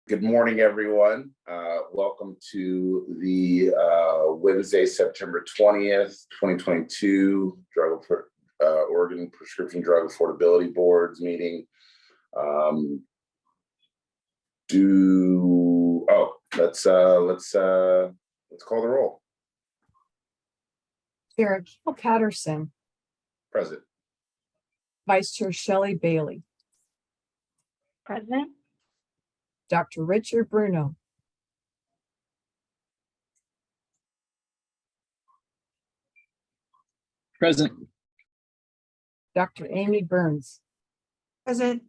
Good morning, everyone. Welcome to the Wednesday, September 20th, 2022 Oregon Prescription Drug Affordability Board's meeting. Let's call the roll. Chair Akil Patterson, Present. Vice Chair Shelley Bailey, Present. Dr. Richard Bruno, Present. Dr. Amy Burns, Present.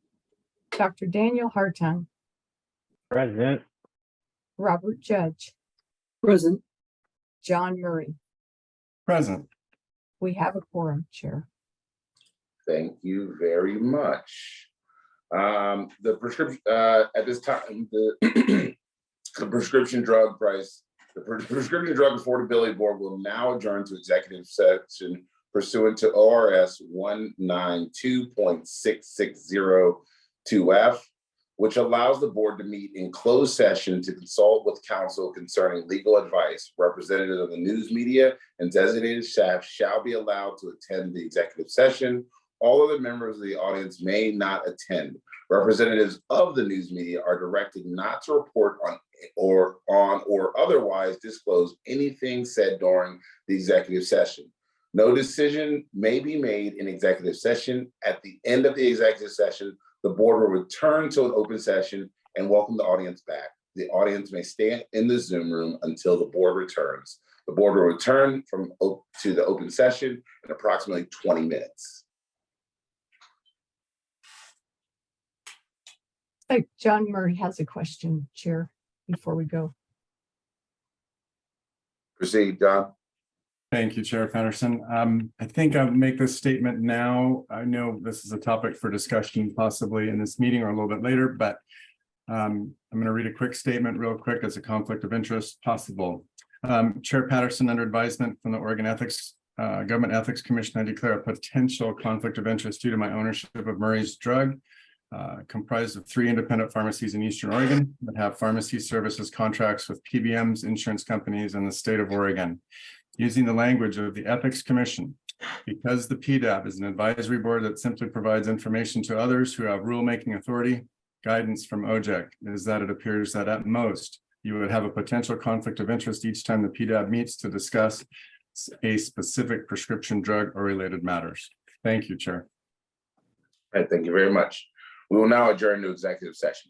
Dr. Daniel Hartung, Present. Robert Judge, Present. John Murray. Present. We have a quorum, Chair. Thank you very much. The prescription at this time, the prescription drug affordability board will now adjourn to executive session pursuant to ORS 192.6602F, which allows the board to meet in closed session to consult with counsel concerning legal advice. Representatives of the news media and designated staff shall be allowed to attend the executive session. All other members of the audience may not attend. Representatives of the news media are directed not to report on or otherwise disclose anything said during the executive session. No decision may be made in executive session. At the end of the executive session, the board will return to an open session and welcome the audience back. The audience may stay in the Zoom room until the board returns. The board will return to the open session in approximately 20 minutes. John Murray has a question, Chair, before we go. Proceed, John. Thank you, Chair Patterson. I think I'll make this statement now. I know this is a topic for discussion possibly in this meeting or a little bit later, but I'm going to read a quick statement real quick as a conflict of interest possible. Chair Patterson, under advisement from the Oregon Government Ethics Commission, I declare a potential conflict of interest due to my ownership of Murray's Drug, comprised of 3 independent pharmacies in Eastern Oregon that have pharmacy services contracts with PBMs, insurance companies, and the state of Oregon. Using the language of the Ethics Commission, because the PDAB is an advisory board that simply provides information to others who have rulemaking authority, guidance from OJEC is that it appears that at most you would have a potential conflict of interest each time the PDAB meets to discuss a specific prescription drug or related matters. Thank you, Chair. All right, thank you very much. We will now adjourn to executive session.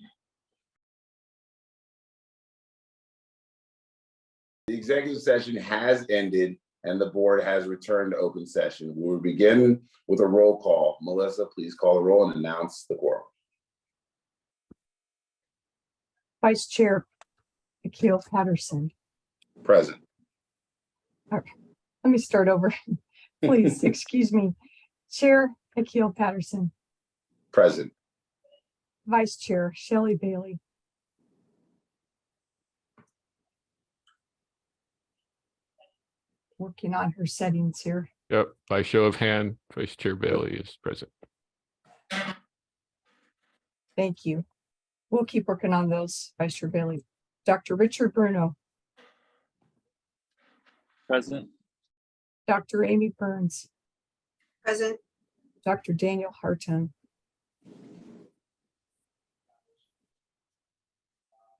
The executive session has ended and the board has returned to open session. We will begin with a roll call. Melissa, please call the roll and announce the quorum. Vice Chair Akil Patterson. Present. Okay, let me start over. Please, excuse me. Chair Akil Patterson. Present. Vice Chair Shelley Bailey. Working on her settings here. Yep, by show of hand, Vice Chair Bailey is present. Thank you. We'll keep working on those, Vice Chair Bailey. Dr. Richard Bruno. Present. Dr. Amy Burns. Present. Dr. Daniel Hartung.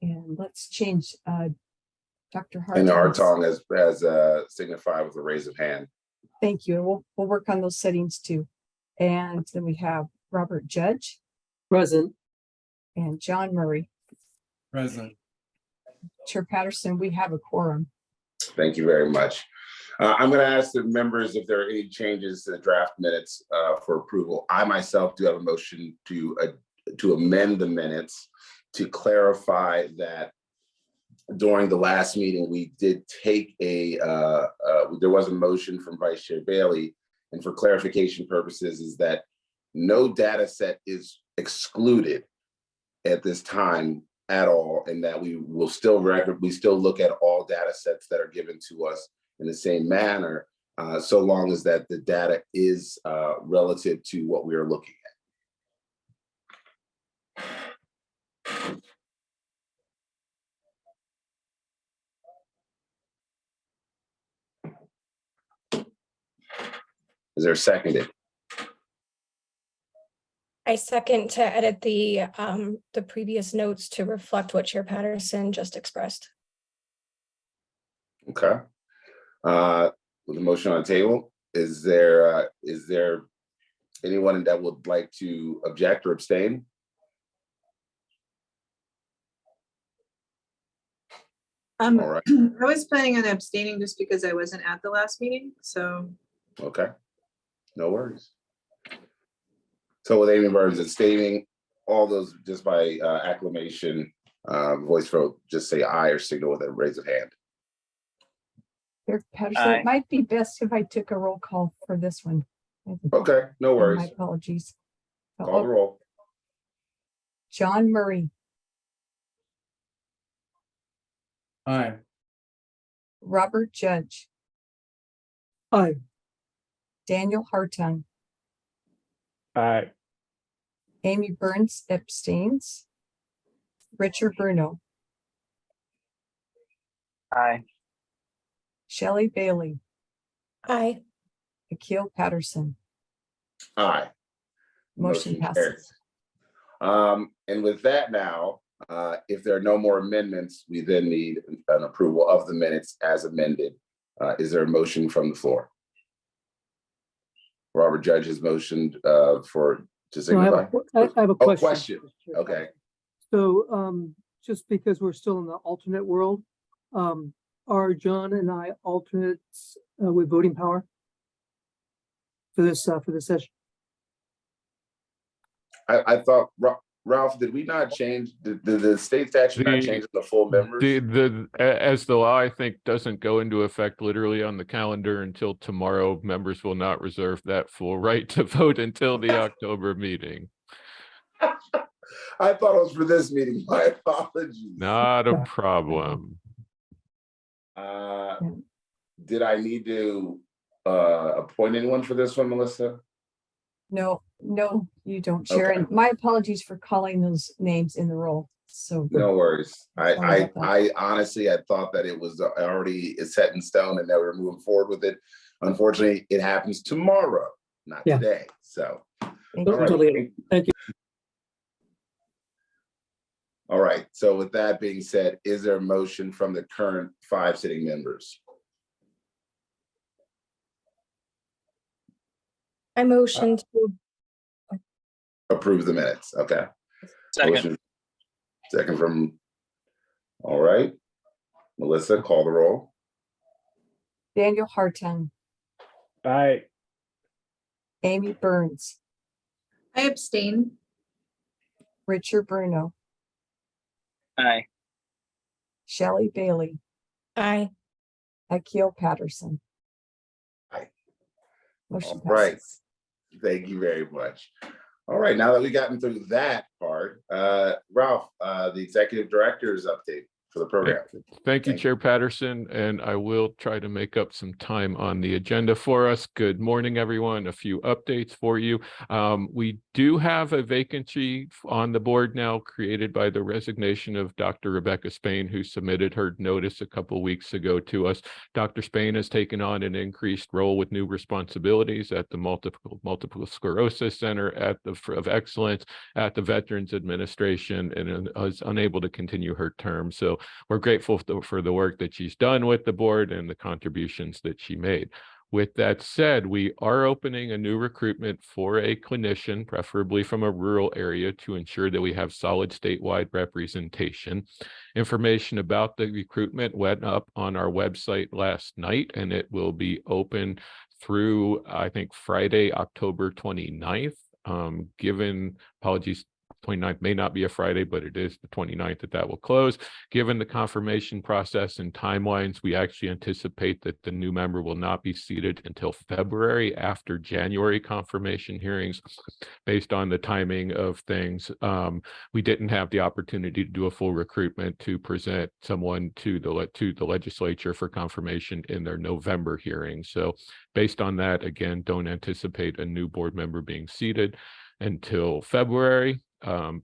And let's change Dr. Hartung. And Hartung as signified with a raise of hand. Thank you. And we'll work on those settings too. And then we have Robert Judge. Present. And John Murray. Present. Chair Patterson, we have a quorum. Thank you very much. I'm going to ask the members if there are any changes to the draft minutes for approval. I myself do have a motion to amend the minutes to clarify that during the last meeting, we did take there was a motion from Vice Chair Bailey, and for clarification purposes is that no data set is excluded at this time at all, and that we still look at all data sets that are given to us in the same manner, so long as that the data is relative to what we are looking at. Is there a seconded? I second to edit the previous notes to reflect what Chair Patterson just expressed. Okay. With the motion on the table, is there anyone that would like to object or abstain? All right. I was planning on abstaining just because I wasn't at the last meeting, so. Okay, no worries. So with Amy Burns abstaining, all those just by acclamation, voice vote, just say aye or signal with a raise of hand. Chair Patterson, Aye. it might be best if I took a roll call for this one. Okay, no My worries. apologies. Call the roll. John Murray, Aye. Robert Judge, Aye. Daniel Hartung, Aye. Amy Burns abstains, Richard Bruno, Aye. Shelley Bailey, Aye. Akil Patterson. Aye. Motion carries. passes. And with that now, if there are no more amendments, we then need an approval of the minutes as amended. Is there a motion from the floor? Robert Judge has motioned to So I have signify. I have a Oh, question. question. Okay. So just because we're still in the alternate world, are John and I alternates with voting power for this session? I thought, Ralph, did we not change, did the state statute not change the full members? As the law, I think, doesn't go into effect literally on the calendar until tomorrow, members will not reserve that full right to vote until the October meeting. I thought it was for this meeting. My apologies. Not a problem. Did I need to appoint anyone for this one, Melissa? No, you don't, Sharon. Okay. My apologies for calling those names in the roll. So No worries. Sorry about that. I honestly had thought that it was already set in stone and that we were moving forward with it. Unfortunately, it happens tomorrow, not Yeah. today. So, thank all you. right. Totally. Thank you. All right. So with that being said, is there a motion from the current 5 sitting members? I motion to Approve the minutes. Okay. Second. Motion- Second from, all right. Melissa, call the roll. Daniel Hartung, Aye. Amy Burns, I abstain. Richard Bruno, Aye. Shelley Bailey, aye. Akil Patterson. Aye. Motion All right. passes. Thank you very much. All right, now that we've gotten through that part, Ralph, the executive director's update for the program. Thank you, Thank Chair Patterson, and I will try to make up some time on the agenda for us. Good morning, everyone. A few updates for you. We do have a vacancy on the board now created by the resignation of Dr. Rebecca Spain, who submitted her notice a couple weeks ago to us. Dr. Spain has taken on an increased role with new responsibilities at the Multiple Sclerosis Center of Excellence at the Veterans Administration, and is unable to continue her term. So we're grateful for the work that she's done with the board and the contributions that she made. With that said, we are opening a new recruitment for a clinician, preferably from a rural area, to ensure that we have solid statewide representation. Information about the recruitment went up on our website last night, and it will be open through, I think, Friday, October 29th. Apologies, 29th may not be a Friday, but it is the 29th that will close. Given the confirmation process and timelines, we actually anticipate that the new member will not be seated until February after January confirmation hearings. Based on the timing of things, we didn't have the opportunity to do a full recruitment to present someone to the legislature for confirmation in their November hearing. So based on that, again, don't anticipate a new board member being seated until February.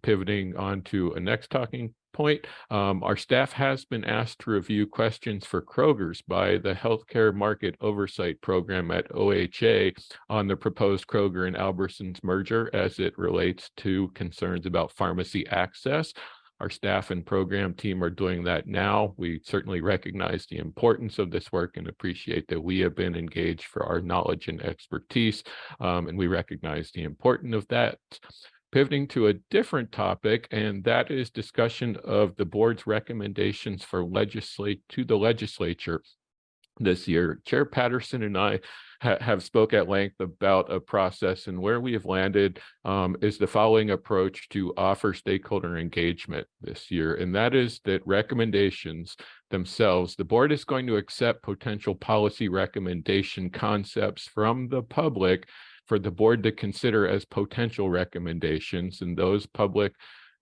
Pivoting on to a next talking point, our staff has been asked to review questions for Kroger's by the Healthcare Market Oversight Program at OHA on the proposed Kroger and Albertsons merger as it relates to concerns about pharmacy access. Our staff and program team are doing that now. We certainly recognize the importance of this work and appreciate that we have been engaged for our knowledge and expertise, and we recognize the importance of that. Pivoting to a different topic, and that is discussion of the board's recommendations for the legislature this year. Chair Patterson and I have spoke at length about a process, and where we have landed is the following approach to offer stakeholder engagement this year, and that is that recommendations themselves, the board is going to accept potential policy recommendation concepts from the public for the board to consider as potential recommendations, and those public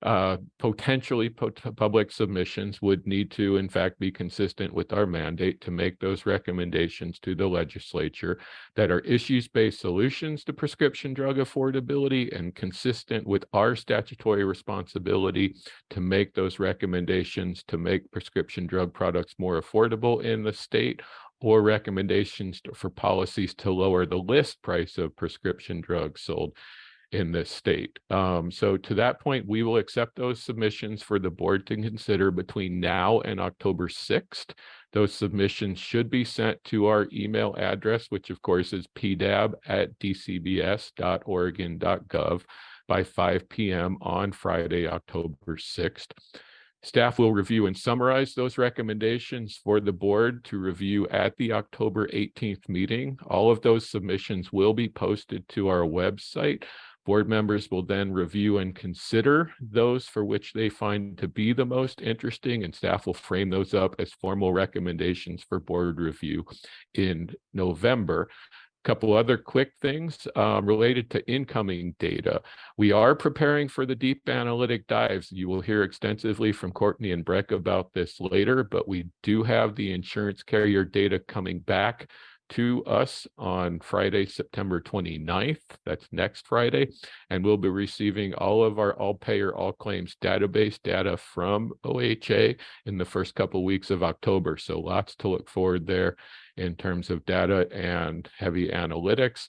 public submissions would need to, in fact, be consistent with our mandate to make those recommendations to the legislature that are issues-based solutions to prescription drug affordability and consistent with our statutory responsibility to make those recommendations to make prescription drug products more affordable in the state, or recommendations for policies to lower the list price of prescription drugs sold in this state. So to that point, we will accept those submissions for the board to consider between now and October 6th. Those submissions should be sent to our email address, which of course is pdab@dcbs.oregon.gov by 5 p.m. on Friday, October 6th. Staff will review and summarize those recommendations for the board to review at the October 18th meeting. All of those submissions will be posted to our website. Board members will then review and consider those for which they find to be the most interesting, and staff will frame those up as formal recommendations for board review in November. Couple other quick things related to incoming data. We are preparing for the deep analytic dives. You will hear extensively from Courtney and Breck about this later, but we do have the insurance carrier data coming back to us on Friday, September 29th. That's next Friday. And we'll be receiving all of our all payer, all claims database data from OHA in the first couple weeks of October. So lots to look forward there in terms of data and heavy analytics.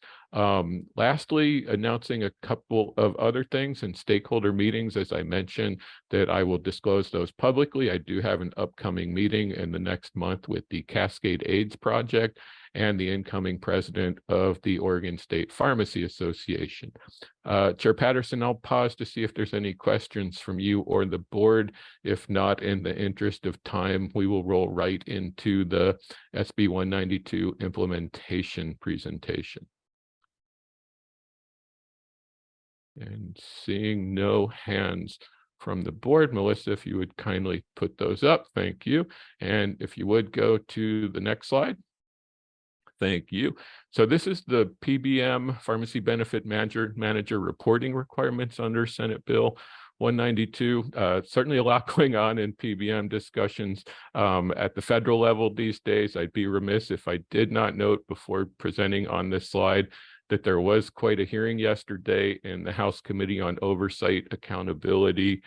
Lastly, announcing a couple of other things in stakeholder meetings, as I mentioned, that I will disclose those publicly. I do have an upcoming meeting in the next month with the Cascade AIDS Project and the incoming president of the Oregon State Pharmacy Association. Chair Patterson, I'll pause to see if there's any questions from you or the board. If not, in the interest of time, we will roll right into the SB 192 implementation presentation. And seeing no hands from the board, Melissa, if you would kindly put those up, thank you. And if you would go to the next slide. Thank you. So this is the PBM, Pharmacy Benefit Manager reporting requirements under Senate Bill 192. Certainly a lot going on in PBM discussions at the federal level these days. I'd be remiss if I did not note before presenting on this slide that there was quite a hearing yesterday in the House Committee on Oversight, Accountability,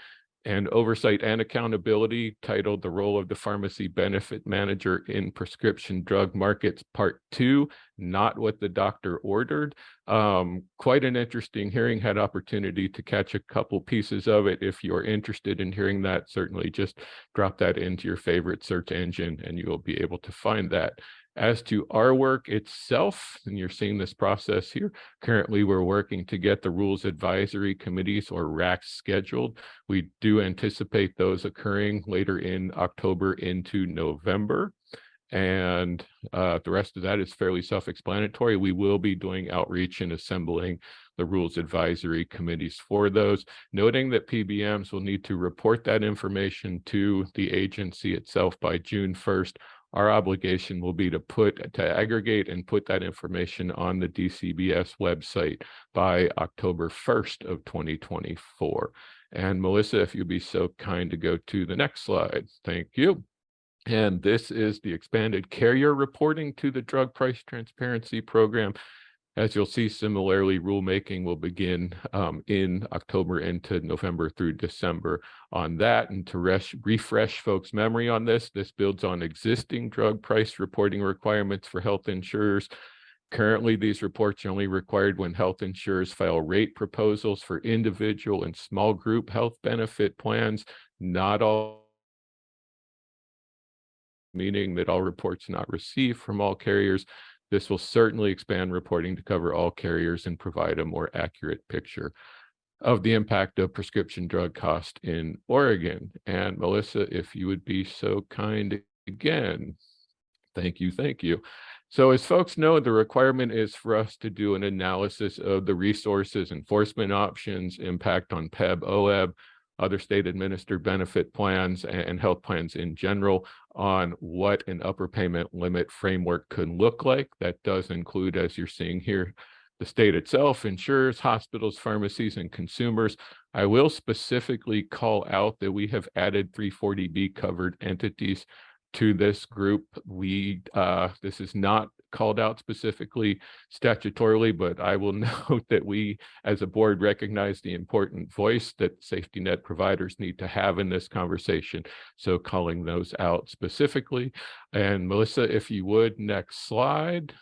titled The Role of the Pharmacy Benefit Manager in Prescription Drug Markets, Part 2, Not What the Doctor Ordered. Quite an interesting hearing. Had opportunity to catch a couple pieces of it. If you're interested in hearing that, certainly just drop that into your favorite search engine and you will be able to find that. As to our work itself, and you're seeing this process here, currently we're working to get the Rules Advisory Committees, or RACs, scheduled. We do anticipate those occurring later in October into November. And the rest of that is fairly self-explanatory. We will be doing outreach and assembling the Rules Advisory Committees for those, noting that PBMs will need to report that information to the agency itself by June 1st. Our obligation will be to aggregate and put that information on the DCBS website by October 1st of 2024. And Melissa, if you'd be so kind to go to the next slide. Thank you. And this is the expanded carrier reporting to the Drug Price Transparency Program. As you'll see, similarly, rulemaking will begin in October into November through December on that. And to refresh folks' memory on this builds on existing drug price reporting requirements for health insurers. Currently, these reports are only required when health insurers file rate proposals for individual and small group health benefit plans, not all, meaning that all reports not received from all carriers. This will certainly expand reporting to cover all carriers and provide a more accurate picture of the impact of prescription drug cost in Oregon. And Melissa, if you would be so kind again. Thank you, thank you. So as folks know, the requirement is for us to do an analysis of the resources, enforcement options, impact on PEB, OEB, other state administered benefit plans, and health plans in general on what an upper payment limit framework could look like. That does include, as you're seeing here, the state itself, insurers, hospitals, pharmacies, and consumers. I will specifically call out that we have added 340B covered entities to this group. This is not called out specifically statutorily, but I will note that we as a board recognize the important voice that safety net providers need to have in this conversation. So calling those out specifically. And Melissa, if you would, next slide.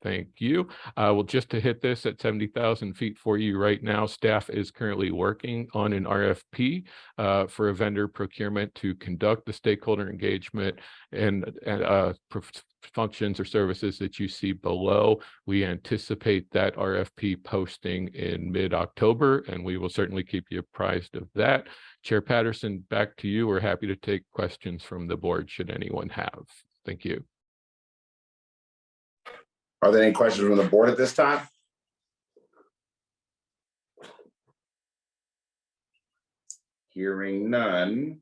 Thank you. Well, just to hit this at 70,000 feet for you right now, staff is currently working on an RFP for a vendor procurement to conduct the stakeholder engagement and functions or services that you see below. We anticipate that RFP posting in mid-October, and we will certainly keep you apprised of that. Chair Patterson, back to you. We're happy to take questions from the board should anyone have. Thank you. Are there any questions from the board at this time? Hearing none.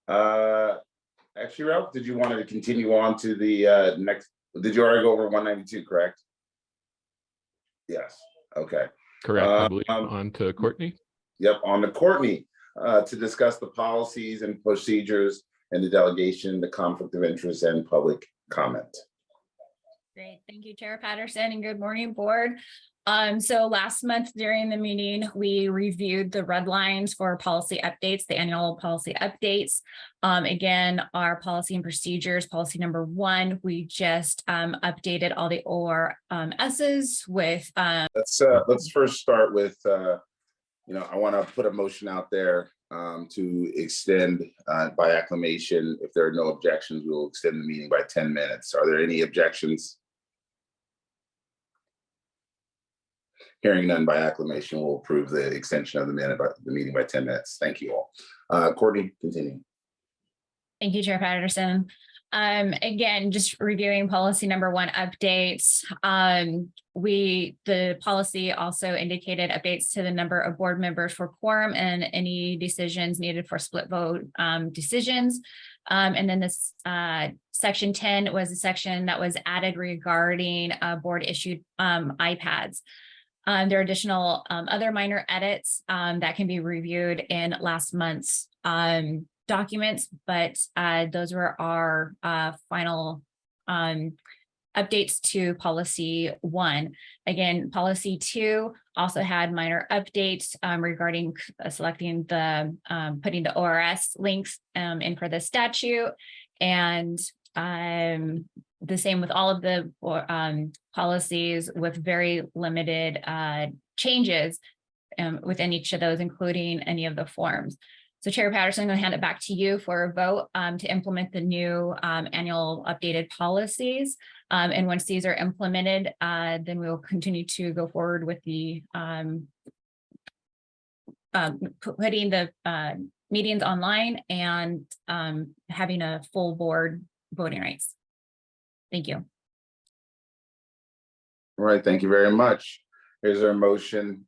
Actually, Ralph, did you want to continue on to the next? Did you already go over 192, correct? Yes, okay. Correct, I believe on to Courtney. Yep, on to Courtney to discuss the policies and procedures and the delegation, the conflict of interest, and public comment. Great, thank you, Chair Patterson, and good morning, board. So last month during the meeting, we reviewed the red lines for policy updates, the annual policy updates. Again, our policy and procedures, policy number 1, we just updated all the ORSs with. Let's first start with, I want to put a motion out there to extend by acclamation. If there are no objections, we will extend the meeting by 10 minutes. Are there any objections? Hearing none, by acclamation, we'll approve the extension of the meeting by 10 minutes. Thank you all. Courtney, continue. Thank you, Chair Patterson. Again, just reviewing policy number 1 updates. The policy also indicated updates to the number of board members for quorum and any decisions needed for split vote decisions. And then this section 10 was a section that was added regarding board issued iPads. There are additional other minor edits that can be reviewed in last month's documents, but those were our final updates to policy 1. Again, policy 2 also had minor updates regarding selecting the putting the ORS links in for the statute, and the same with all of the policies with very limited changes within each of those, including any of the forms. So Chair Patterson, I'm going to hand it back to you for a vote to implement the new annual updated policies. And once these are implemented, then we will continue to go forward with the putting the meetings online and having a full board voting rights. Thank you. All right, thank you very much. Here's our motion.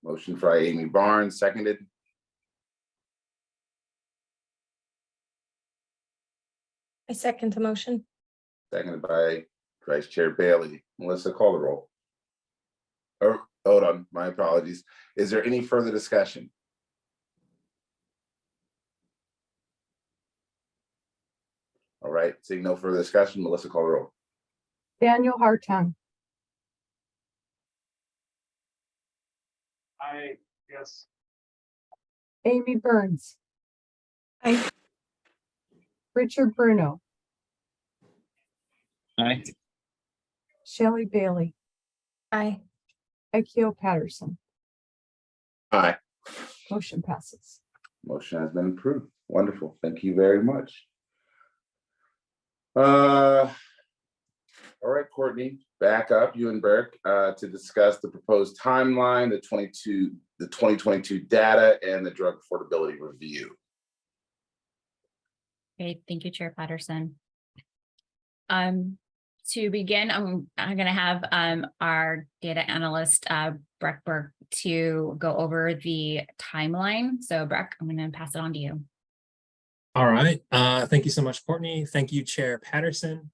Motion by Amy Barnes, seconded. I second the motion. Seconded by Vice Chair Bailey. Melissa, call the roll. Oh, hold on, my apologies. Is there any further discussion? All right, seeing no further discussion, Melissa, call the roll. Daniel Hartung, Aye. Yes. Amy Burns, Aye. Richard Bruno, Aye. Shelley Bailey, Aye. Akio Patterson. Aye. Motion passes. Motion has been approved. Wonderful. Thank you very much. All right, Courtney, back up, you and Burke, to discuss the proposed timeline, the 2022 data, and the drug affordability review. Okay, thank you, Chair Patterson. To begin, I'm going to have our data analyst, Breck Burke, to go over the timeline. So Breck, I'm going to pass it on to you. All right. Thank you so much, Courtney. Thank you, Chair Patterson.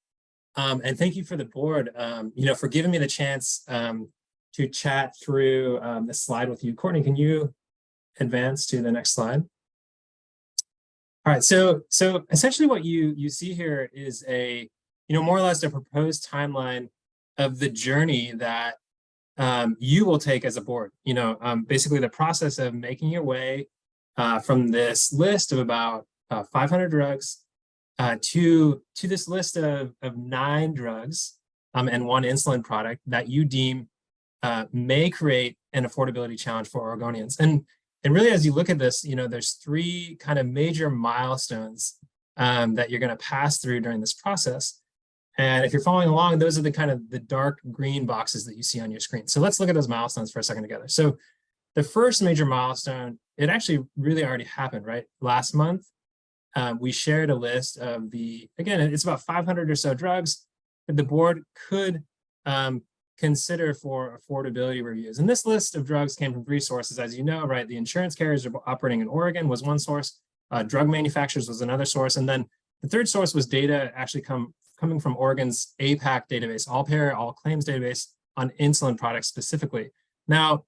And thank you for the board, for giving me the chance to chat through this slide with you. Courtney, can you advance to the next slide? All right. So essentially what you see here is a, more or less a proposed timeline of the journey that you will take as a board. Basically the process of making your way from this list of about 500 drugs to this list of 9 drugs and 1 insulin product that you deem may create an affordability challenge for Oregonians. And really, as you look at this, there's 3 kind of major milestones that you're going to pass through during this process. And if you're following along, those are the kind of the dark green boxes that you see on your screen. So let's look at those milestones for a second together. So the first major milestone, it actually really already happened, right? Last month, we shared a list of again, it's about 500 or so drugs that the board could consider for affordability reviews. And this list of drugs came from 3 sources, as you know, right? The insurance carriers operating in Oregon was one source, drug manufacturers was another source, and then the third source was data actually coming from Oregon's APAC database, all payer, all claims database on insulin products specifically. Now,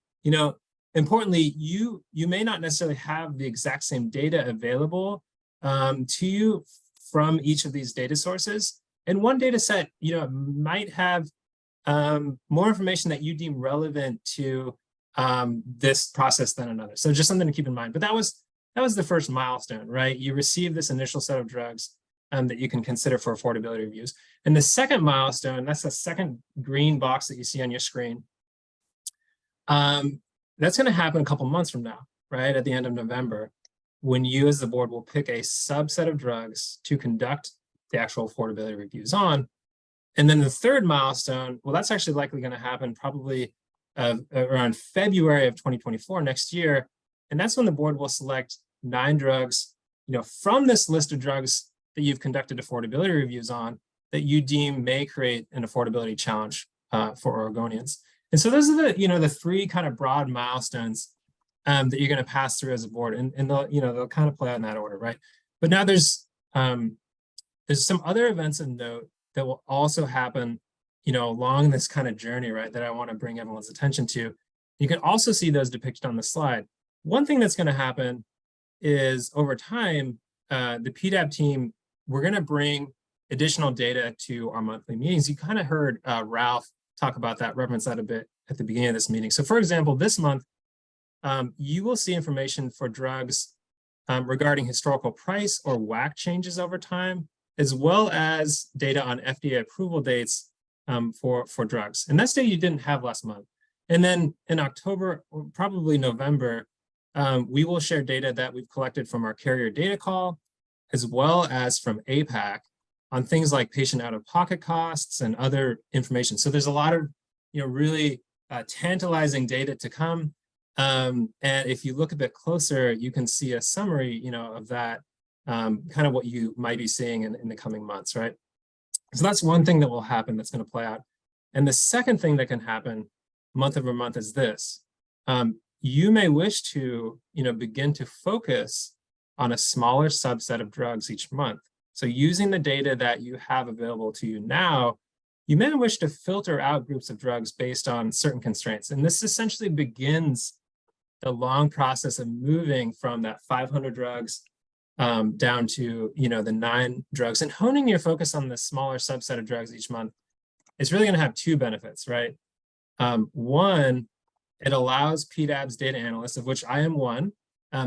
importantly, you may not necessarily have the exact same data available to you from each of these data sources. And one data set, might have more information that you deem relevant to this process than another. So just something to keep in mind. But that was the first milestone, right? You receive this initial set of drugs that you can consider for affordability reviews. And the second milestone, that's the second green box that you see on your screen. That's going to happen a couple months from now, right? At the end of November, when you as the board will pick a subset of drugs to conduct the actual affordability reviews on. And then the third milestone, well, that's actually likely going to happen probably around February of 2024, next year. And that's when the board will select 9 drugs, from this list of drugs that you've conducted affordability reviews on that you deem may create an affordability challenge for Oregonians. And so those are the 3 kind of broad milestones that you're going to pass through as a board, and they'll kind of play out in that order, right? But now there's some other events of note that will also happen, along this kind of journey, right, that I want to bring everyone's attention to. You can also see those depicted on the slide. One thing that's going to happen is over time, the PDAB team, we're going to bring additional data to our monthly meetings. You kind of heard Ralph talk about that, reference that a bit at the beginning of this meeting. So for example, this month, you will see information for drugs regarding historical price or WAC changes over time, as well as data on FDA approval dates for drugs. And that's data you didn't have last month. And then in October, or probably November, we will share data that we've collected from our carrier data call, as well as from APAC on things like patient out-of-pocket costs and other information. So there's a lot of, really tantalizing data to come. And if you look a bit closer, you can see a summary, of that, kind of what you might be seeing in the coming months, right? So that's one thing that will happen that's going to play out. And the second thing that can happen month over month is this. You may wish to, begin to focus on a smaller subset of drugs each month. So using the data that you have available to you now, you may wish to filter out groups of drugs based on certain constraints. And this essentially begins the long process of moving from that 500 drugs down to, the 9 drugs, and honing your focus on the smaller subset of drugs each month is really going to have 2 benefits, right? One, it allows PDAB's data analysts, of which I am one,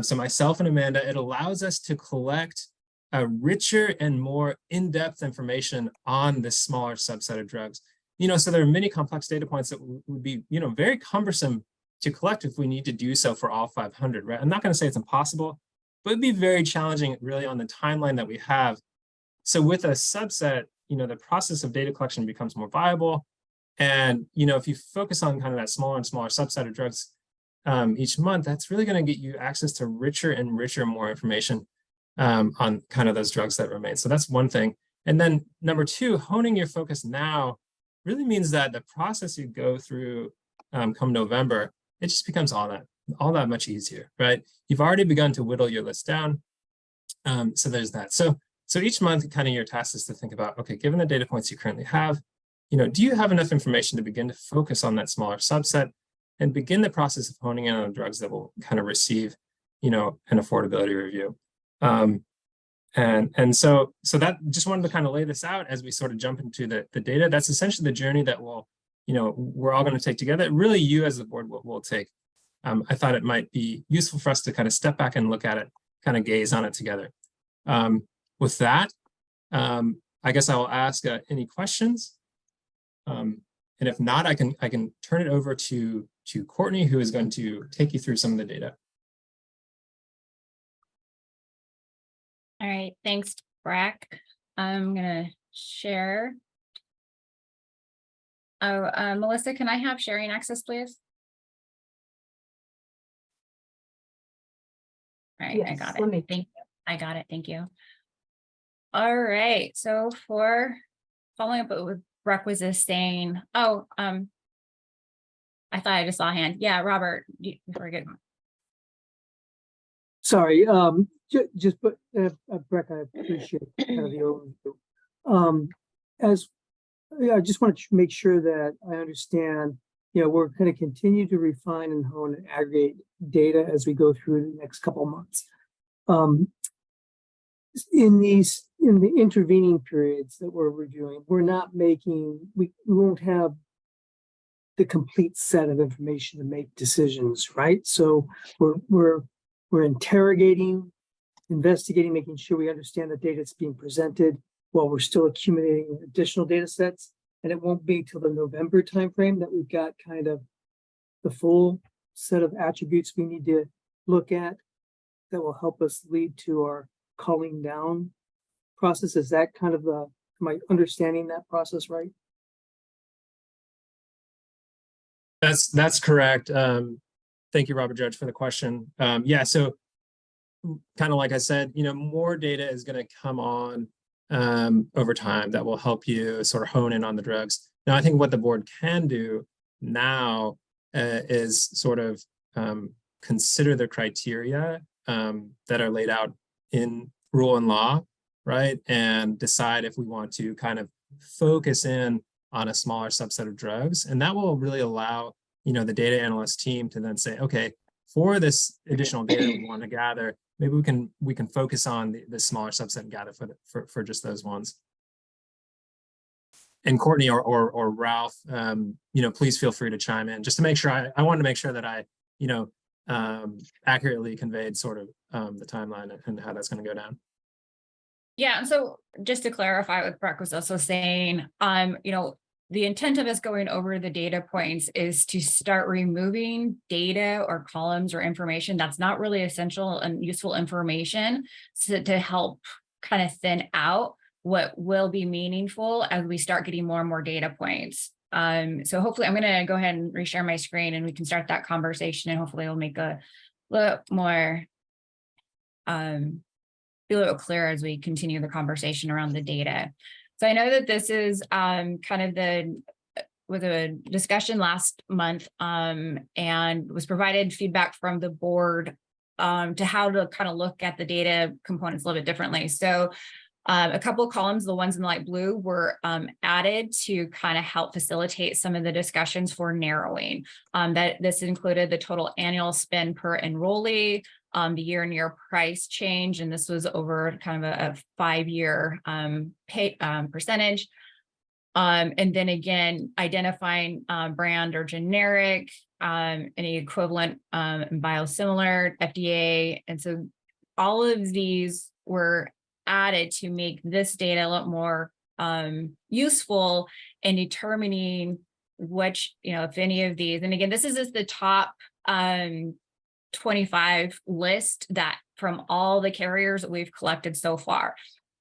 so myself and Amanda, it allows us to collect a richer and more in-depth information on this smaller subset of drugs. So there are many complex data points that would be, very cumbersome to collect if we need to do so for all 500, right? I'm not going to say it's impossible, but it'd be very challenging really on the timeline that we have. So with a subset, the process of data collection becomes more viable. And, if you focus on kind of that smaller and smaller subset of drugs each month, that's really going to get you access to richer and richer, more information on kind of those drugs that remain. So that's one thing. And then number 2, honing your focus now really means that the process you go through come November, it just becomes all that much easier, right? You've already begun to whittle your list down. So there's that. So each month, kind of your task is to think about, okay, given the data points you currently have, do you have enough information to begin to focus on that smaller subset and begin the process of honing in on drugs that will kind of receive, an affordability review. And so that just wanted to kind of lay this out as we sort of jump into the data. That's essentially the journey that we're all going to take together. Really, you as the board will take. I thought it might be useful for us to kind of step back and look at it, kind of gaze on it together. With that, I guess I will ask any questions. And if not, I can turn it over to Courtney, who is going to take you through some of the data. All right, thanks, Brack. I'm gonna share. Melissa, can I have sharing access, please? All right, I Yes, got let it. me- Thank you. I got it. Thank you. All right, so for following up with Brack was just saying, I thought I just saw a hand. Yeah, Robert, we're good. Sorry, just but Breck, I appreciate kind of the overview. I just want to make sure that I understand, we're going to continue to refine and hone and aggregate data as we go through the next couple of months. In the intervening periods that we're reviewing, we won't have the complete set of information to make decisions, right? So we're interrogating, investigating, making sure we understand the data that's being presented while we're still accumulating additional data sets. And it won't be till the November timeframe that we've got kind of the full set of attributes we need to look at that will help us lead to our culling down process. Is that kind of am I understanding that process right? That's correct. Thank you, Robert Judge, for the question. Yeah, so kind of like I said, more data is going to come on over time that will help you sort of hone in on the drugs. Now, I think what the board can do now is sort of consider the criteria that are laid out in rule and law, right? And decide if we want to kind of focus in on a smaller subset of drugs. And that will really allow, the data analyst team to then say, okay, for this additional data we want to gather, maybe we can focus on the smaller subset and gather for just those ones. And Courtney or Ralph, please feel free to chime in just to make sure I want to make sure that I, accurately conveyed sort of the timeline and how that's going to go down. Yeah, and so just to clarify what Brack was also saying, the intent of us going over the data points is to start removing data or columns or information that's not really essential and useful information, so to help kind of thin out what will be meaningful as we start getting more and more data points. So hopefully I'm going to go ahead and reshare my screen and we can start that conversation, and hopefully it'll make a little more be a little clearer as we continue the conversation around the data. So I know that this is kind of with a discussion last month and was provided feedback from the board to how to kind of look at the data components a little bit differently. So a couple of columns, the ones in the light blue, were added to kind of help facilitate some of the discussions for narrowing. That this included the total annual spend per enrollee, the year-on-year price change, and this was over kind of a 5-year percentage. And then again, identifying brand or generic, any equivalent biosimilar, FDA. And so all of these were added to make this data a lot more useful in determining which, if any of these, and again, this is just the top 25 list that from all the carriers that we've collected so far.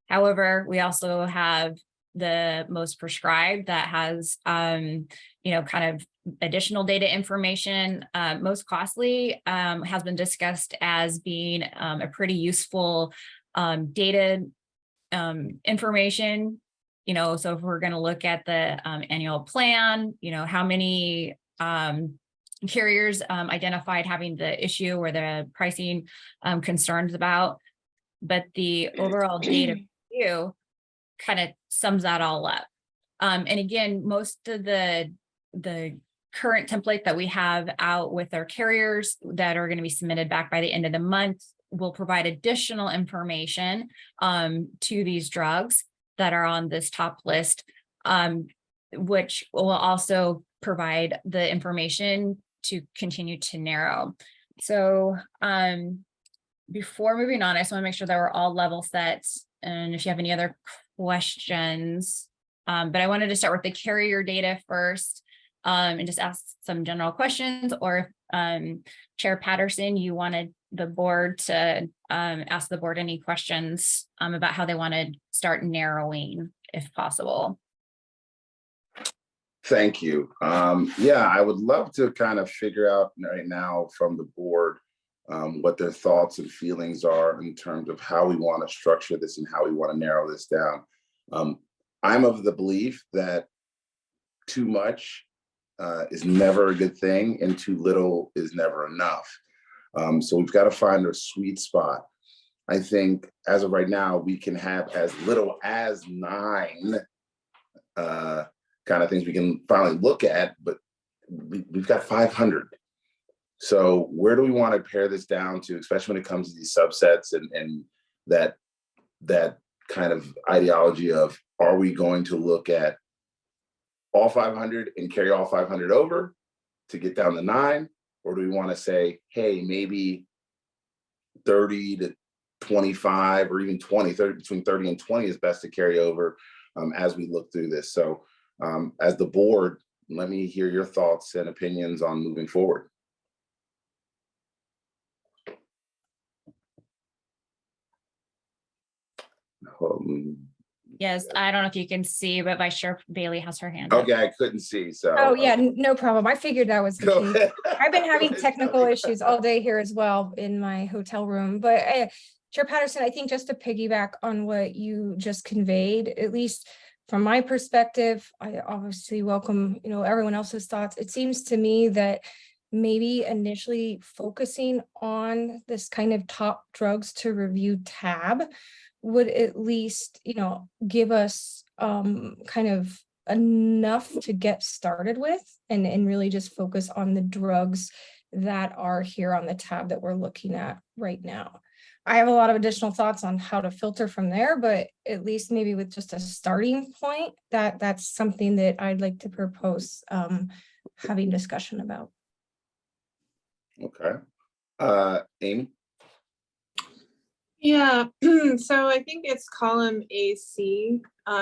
However, we also have the most prescribed that has, kind of additional data information. Most costly has been discussed as being a pretty useful data information. So if we're going to look at the annual plan, how many carriers identified having the issue or the pricing concerns about, but the overall data view kind of sums that all up. And again, most of the current template that we have out with our carriers that are going to be submitted back by the end of the month will provide additional information to these drugs that are on this top list, which will also provide the information to continue to narrow. So before moving on, I just want to make sure that we're all level sets. And if you have any other questions, but I wanted to start with the carrier data first and just ask some general questions, or Chair Patterson, you wanted the board to ask the board any questions about how they want to start narrowing if possible. Thank you. Yeah, I would love to kind of figure out right now from the board what their thoughts and feelings are in terms of how we want to structure this and how we want to narrow this down. I'm of the belief that too much is never a good thing and too little is never enough. So we've got to find a sweet spot. I think as of right now, we can have as little as 9 kind of things we can finally look at, but we've got 500. So where do we want to pare this down to, especially when it comes to these subsets and that kind of ideology of, are we going to look at all 500 and carry all 500 over to get down to 9? Or do we want to say, hey, maybe 30 to 25 or even 20, between 30 and 20 is best to carry over as we look through this. So as the board, let me hear your thoughts and opinions on moving forward. Yes, I don't know if you can see, but Vice Chair Bailey has her hand up. Okay, I couldn't see, so. Oh, yeah, no problem. I figured that was the Go case. ahead. I've been having Go ahead, technical Tony. issues all day here as well in my hotel room. But Chair Patterson, I think just to piggyback on what you just conveyed, at least from my perspective, I obviously welcome, everyone else's thoughts. It seems to me that maybe initially focusing on this kind of top drugs to review tab would at least, give us kind of enough to get started with and really just focus on the drugs that are here on the tab that we're looking at right now. I have a lot of additional thoughts on how to filter from there, but at least maybe with just a starting point, that's something that I'd like to propose having discussion about. Okay. Amy? Yeah, so I think it's column AC,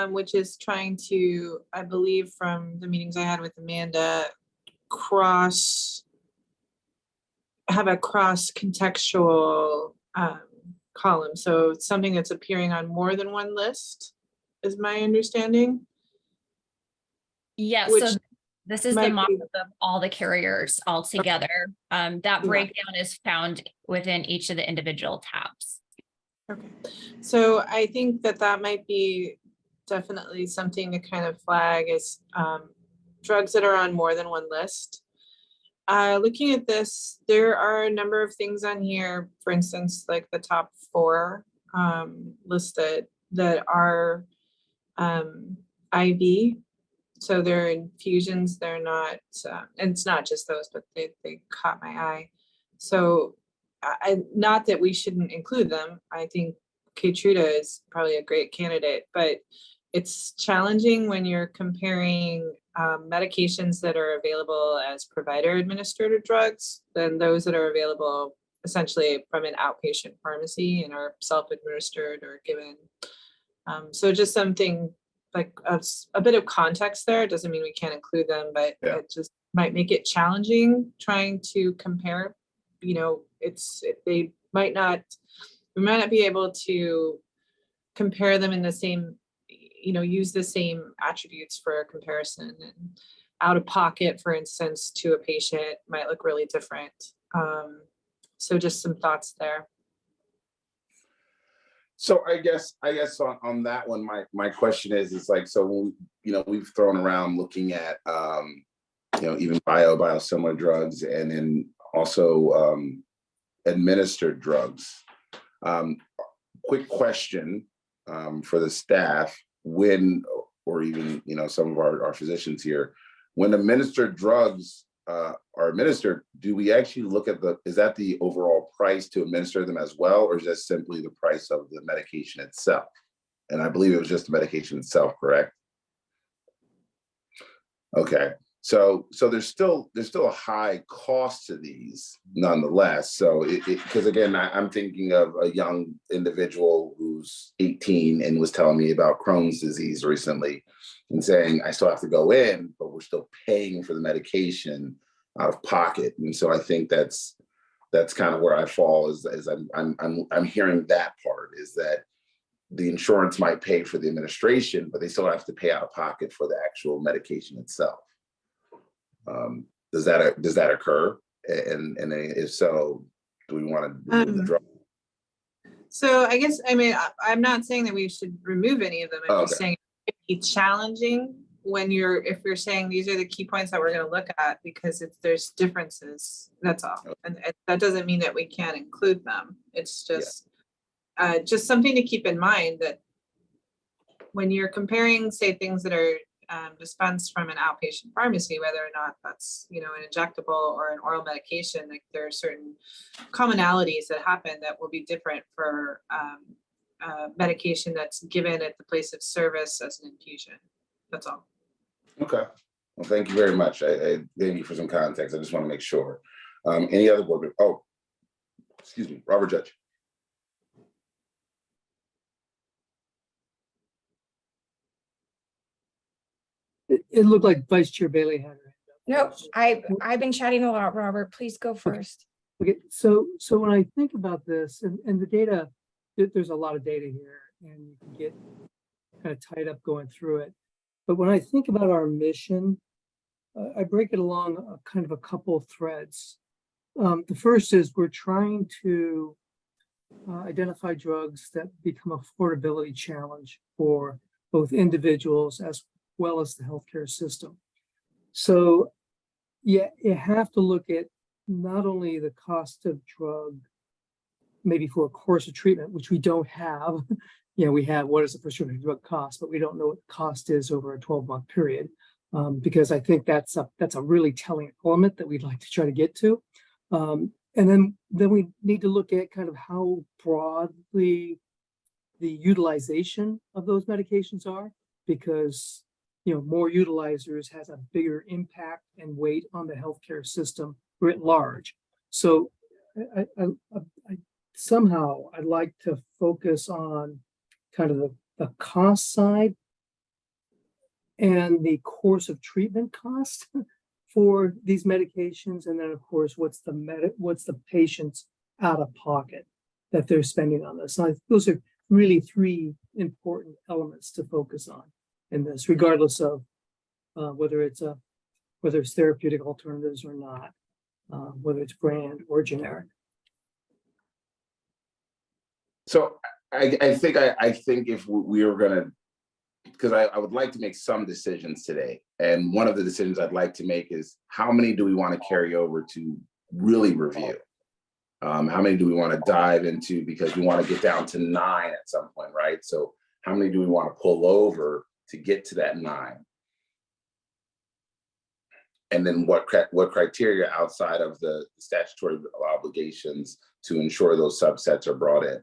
which is trying to, I believe from the meetings I had with Amanda, have a cross contextual column. So it's something that's appearing on more than one list, is my understanding. Yeah, Which so this is the model of all the carriers all together. That breakdown is found within each of the individual tabs. Okay, so I think that might be definitely something to kind of flag as drugs that are on more than one list. Looking at this, there are a number of things on here, for instance, like the top 4 listed that are IV. So they're infusions, they're not, and it's not just those, but they caught my eye. So not that we shouldn't include them. I think Keytruda is probably a great candidate, but it's challenging when you're comparing medications that are available as provider administered drugs than those that are available essentially from an outpatient pharmacy and are self-administered or given. So just something like a bit of context there. It doesn't mean we can't include them, but Yeah. it just might make it challenging trying to compare. You know, we might not be able to compare them in the same, you know, use the same attributes for a comparison, and out of pocket, for instance, to a patient might look really different. So just some thoughts there. So I guess on that one, my question is like, so, you know, we've thrown around looking at, you know, even biosimilar drugs, and then also administered drugs. Quick question for the staff, when, or even, you know, some of our physicians here, when administered drugs are administered, do we actually look at is that the overall price to administer them as well, or is that simply the price of the medication itself? And I believe it was just the medication itself, correct? Okay, so there's still a high cost to these nonetheless. So because again, I'm thinking of a young individual who's 18 and was telling me about Crohn's disease recently, and saying, I still have to go in, but we're still paying for the medication out of pocket. And so I think that's kind of where I fall, is I'm hearing that part, is that the insurance might pay for the administration, but they still have to pay out of pocket for the actual medication itself. Does that occur? And if so, do we want to remove the drug? So I guess, I mean, I'm not saying that we should remove any of them. I'm just saying it's challenging when if you're saying these are the key points that we're going to look at, because there's differences, that's all. And that doesn't mean that we can't include them. It's just something to keep in mind, that when you're comparing, say, things that are dispensed from an outpatient pharmacy, whether or not that's, you know, an injectable or an oral medication, like there are certain commonalities that happen that will be different for medication that's given at the place of service as an infusion. That's all. Okay. Well, thank you very much. I thank you for some context. I just want to make sure. Any other board member? Oh, excuse me, Robert Judge. It looked like Vice Chair Bailey had her hand up. Nope, I've been chatting a lot, Robert. Please go first. Okay, so when I think about this and the data, there's a lot of data here, and you can get kind of tied up going through it. But when I think about our mission, I break it along kind of a couple of threads. The first is we're trying to identify drugs that become affordability challenge for both individuals as well as the healthcare system. So yeah, you have to look at not only the cost of drug, maybe for a course of treatment, which we don't have. You know, we have what is a prescription drug cost, but we don't know what the cost is over a 12-month period, because I think that's a really telling element that we'd like to try to get to. And then we need to look at kind of how broadly the utilization of those medications are, because, you know, more utilizers has a bigger impact and weight on the healthcare system writ large. So somehow I'd like to focus on kind of the cost side and the course of treatment cost for these medications, and then of course what's the patient's out of pocket that they're spending on this. So those are really three important elements to focus on in this, regardless of whether it's therapeutic alternatives or not, whether it's brand or generic. So I think if we were gonna, because I would like to make some decisions today, and one of the decisions I'd like to make is how many do we want to carry over to really review? How many do we want to dive into, because we want to get down to 9 at some point, right? So how many do we want to pull over to get to that 9? And then what criteria outside of the statutory obligations to ensure those subsets are brought in?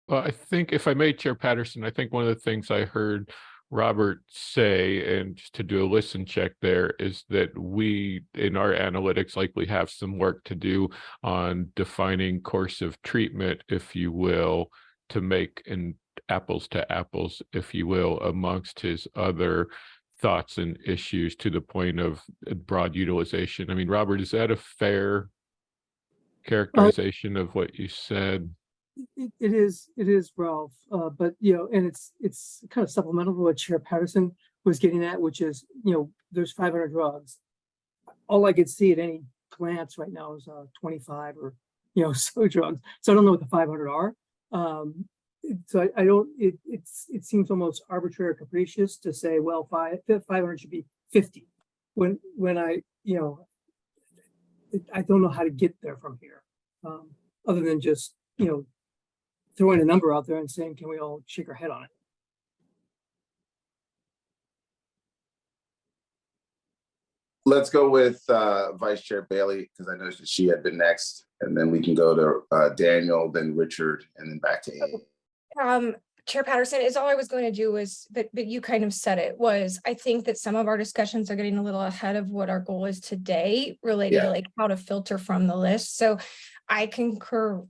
Well, I think if I may, Chair Patterson, I think one of the things I heard Robert say, and just to do a listen check there, is that we in our analytics likely have some work to do on defining course of treatment, if you will, to make an apples to apples, if you will, amongst his other thoughts and issues to the point of broad utilization. I mean, Robert, is that a fair characterization of what you said? It is, Ralph. But and it's kind of supplemental to what Chair Patterson was getting at, which is, there's 500 drugs. All I could see at any glance right now is 25 or so drugs. So I don't know what the 500 are. So I don't. It seems almost arbitrary or capricious to say, well, 500 should be 50. When I I don't know how to get there from here, other than just throwing a number out there and saying, can we all shake our head on it? Let's go with Vice Chair Bailey, because I noticed that she had been next, and then we can go to Daniel, then Richard, and then back to Amy. Chair Patterson, is all I was going to do was, but you kind of said it, was I think that some of our discussions are getting a little ahead of what our goal is today related to like how to filter from the list. So I concur.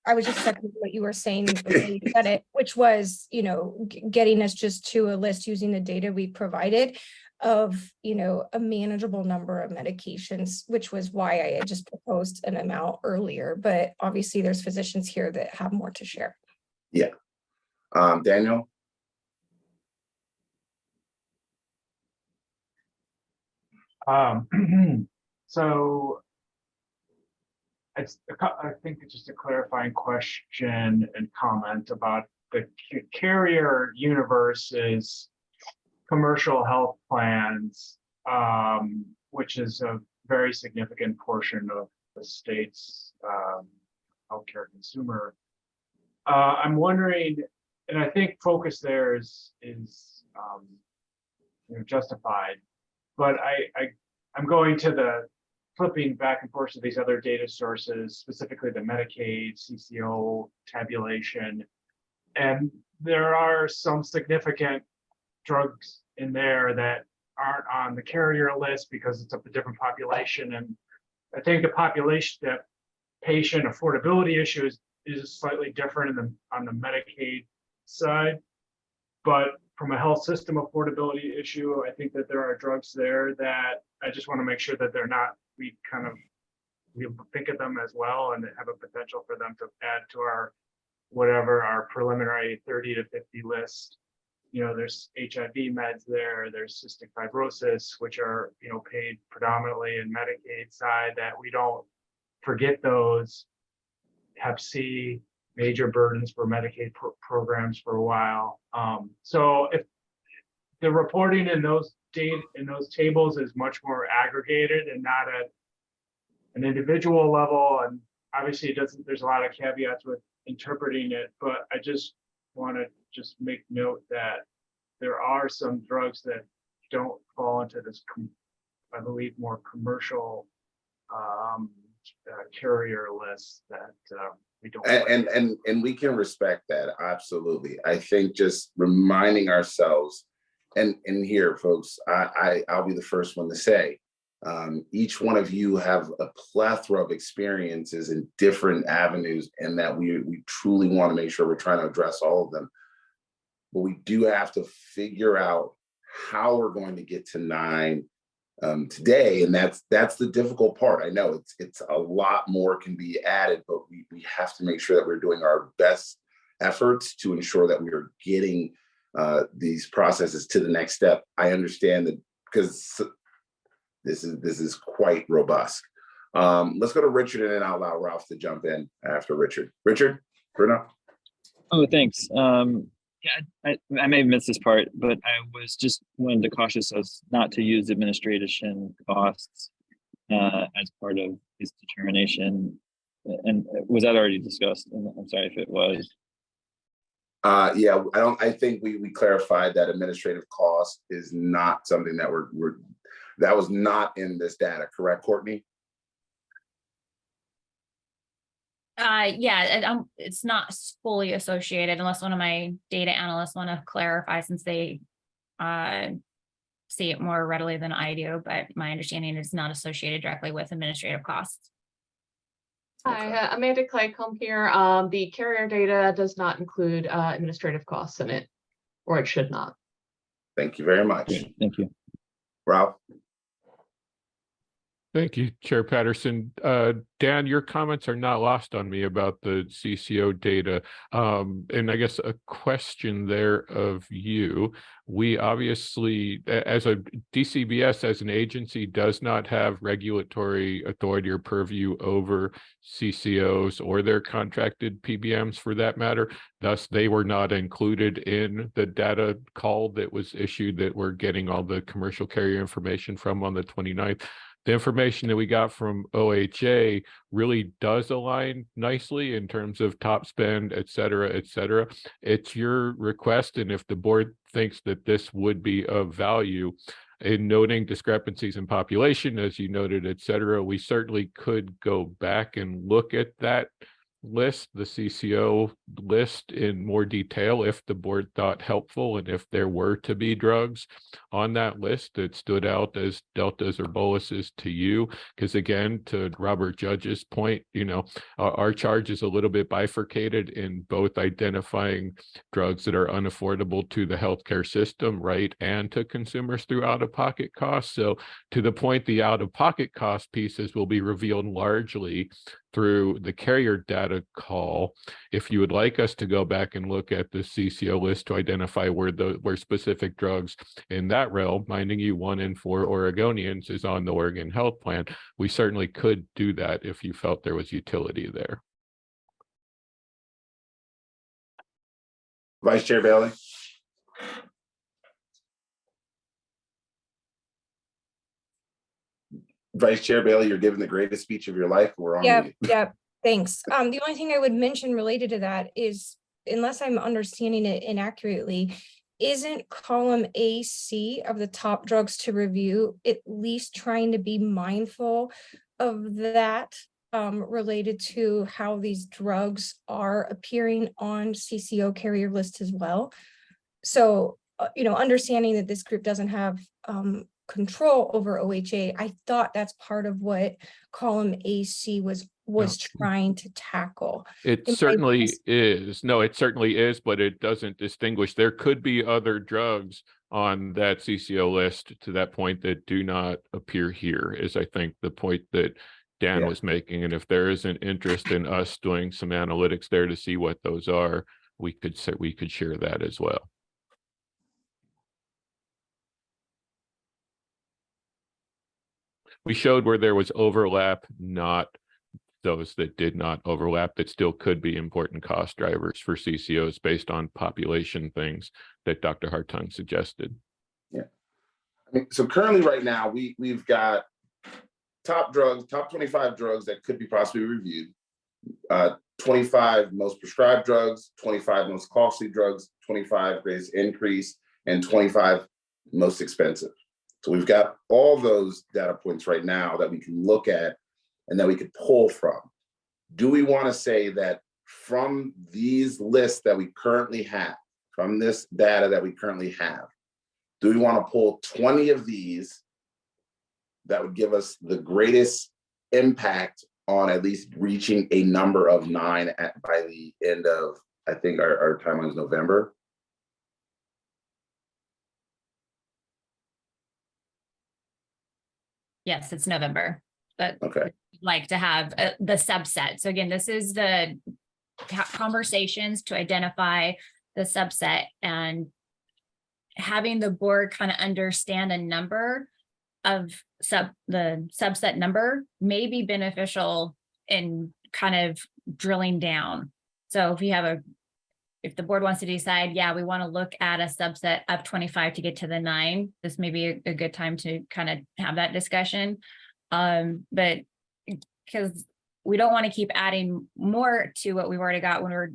I was just seconding what you were saying when you said it, which was, getting us just to a list using the data we provided of, a manageable number of medications, which was why I had just proposed an amount earlier. But obviously there's physicians here that have more to share. Yeah. Daniel? So I think it's just a clarifying question and comment about the carrier universe's commercial health plans, which is a very significant portion of the state's healthcare consumer. I'm wondering, and I think focus there is justified, but I'm going to the flipping back and forth to these other data sources, specifically the Medicaid, CCO tabulation. And there are some significant drugs in there that aren't on the carrier list because it's of a different population. And I think the patient affordability issue is slightly different on the Medicaid side. But from a health system affordability issue, I think that there are drugs there that I just want to make sure that they're not, we think of them as well and have a potential for them to add to our preliminary 30 to 50 list. There's HIV meds there's cystic fibrosis, which are, paid predominantly in Medicaid side, that we don't forget those. Hep C, major burdens for Medicaid programs for a while. So if the reporting in those tables is much more aggregated and not at an individual level, and obviously there's a lot of caveats with interpreting it, but I just want to make note that there are some drugs that don't fall into this, I believe, more commercial carrier list that we don't. And we can respect that, absolutely. I think just reminding ourselves, and here, folks, I'll be the first one to say, each one of you have a plethora of experiences in different avenues, and that we truly want to make sure we're trying to address all of them. But we do have to figure out how we're going to get to 9 today, and that's the difficult part. I know it's a lot more can be added, but we have to make sure that we're doing our best efforts to ensure that we are getting these processes to the next step. I understand that because this is quite robust. Let's go to Richard, and then I'll allow Ralph to jump in after Richard. Richard, Bruno. Oh, thanks. Yeah, I may have missed this part, but I was just wanted to caution us not to use administration costs as part of this determination. And was that already discussed? And I'm sorry if it was. Yeah, I think we clarified that administrative cost is not something that that was not in this data, correct, Courtney? Yeah, it's not fully associated unless one of my data analysts want to clarify, since they see it more readily than I do, but my understanding is not associated directly with administrative costs. Hi, Amanda Claycomb here. The carrier data does not include administrative costs in it, or it should not. Thank you very much. Thank you. Ralph? Thank you, Chair Patterson. Dan, your comments are not lost on me about the CCO data. And I guess a question there of you. We obviously, as a DCBS as an agency, does not have regulatory authority or purview over CCOs or their contracted PBMs for that matter. Thus, they were not included in the data call that was issued that we're getting all the commercial carrier information from on the 29th. The information that we got from OHA really does align nicely in terms of top spend, et cetera, et cetera. It's your request, and if the board thinks that this would be of value in noting discrepancies in population, as you noted, et cetera, we certainly could go back and look at that list, the CCO list, in more detail if the board thought helpful, and if there were to be drugs on that list that stood out as deltas or boluses to you. Because again, to Robert Judge's point, you know, our charge is a little bit bifurcated in both identifying drugs that are unaffordable to the healthcare system, right, and to consumers through out-of-pocket costs. So to the point, the out-of-pocket cost pieces will be revealed largely through the carrier data call. If you would like us to go back and look at the CCO list to identify where specific drugs in that realm, minding you 1 in 4 Oregonians is on the Oregon Health Plan, we certainly could do that if you felt there was utility there. Vice Chair Bailey? Vice Chair Bailey, you're giving the greatest speech of your life. We're on mute. Yeah, thanks. The only thing I would mention related to that is, unless I'm understanding it inaccurately, isn't column AC of the top drugs to review at least trying to be mindful of that, related to how these drugs are appearing on CCO carrier lists as well? So, you know, understanding that this group doesn't have control over OHA, I thought that's part of what column AC was trying to tackle. It certainly is. No, it certainly is, but it doesn't distinguish. There could be other drugs on that CCO list, to that point, that do not appear here, is I think the point that Dan was making. And if there is an interest in us doing some analytics there to see what those are, we could share that as well. We showed where there was overlap, not those that did not overlap, that still could be important cost drivers for CCOs based on population things that Dr. Hartung suggested. Yeah. I mean, so currently right now, we've got top 25 drugs that could be possibly reviewed, 25 most prescribed drugs, 25 most costly drugs, 25 greatest increase, and 25 most expensive. So we've got all those data points right now that we can look at and that we could pull from. Do we want to say that from these lists that we currently have, from this data that we currently have, do we want to pull 20 of these that would give us the greatest impact on at least reaching a number of 9 by the end of, I think our timeline is November? Yes, it's November, but okay, like to have the subset. So again, this is the conversations to identify the subset, and having the board kind of understand a number of the subset number may be beneficial in kind of drilling down. So if the board wants to decide, yeah, we want to look at a subset of 25 to get to the 9, this may be a good time to kind of have that discussion. But because we don't want to keep adding more to what we've already got when we're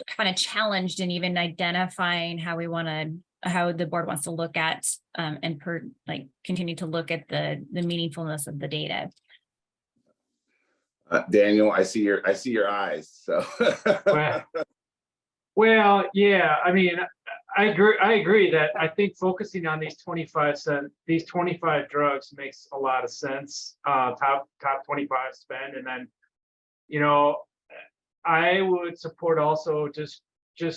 kind of challenged in even identifying how the board wants to look at and continue to look at the meaningfulness of the data. Daniel, I see your eyes. So. Well, yeah, I mean, I agree that I think focusing on these 25 drugs makes a lot of sense. Top 25 spend, and then, you know, I would support also just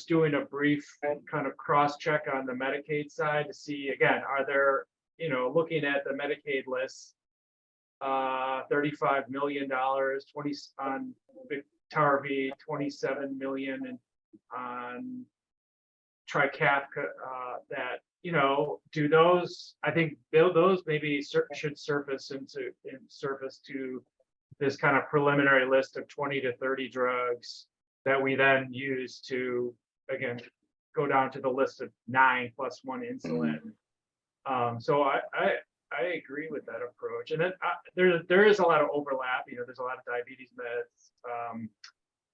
doing a brief kind of cross check on the Medicaid side to see, again, are there, you know, looking at the Medicaid list, $35 million, 20 on Biktarvy, 27 million, and on Trikafta, that, you know, do those, I think those maybe should surface to this kind of preliminary list of 20 to 30 drugs that we then use to, again, go down to the list of 9 plus 1 insulin. So I agree with that approach. And then there is a lot of overlap. You know, there's a lot of diabetes meds.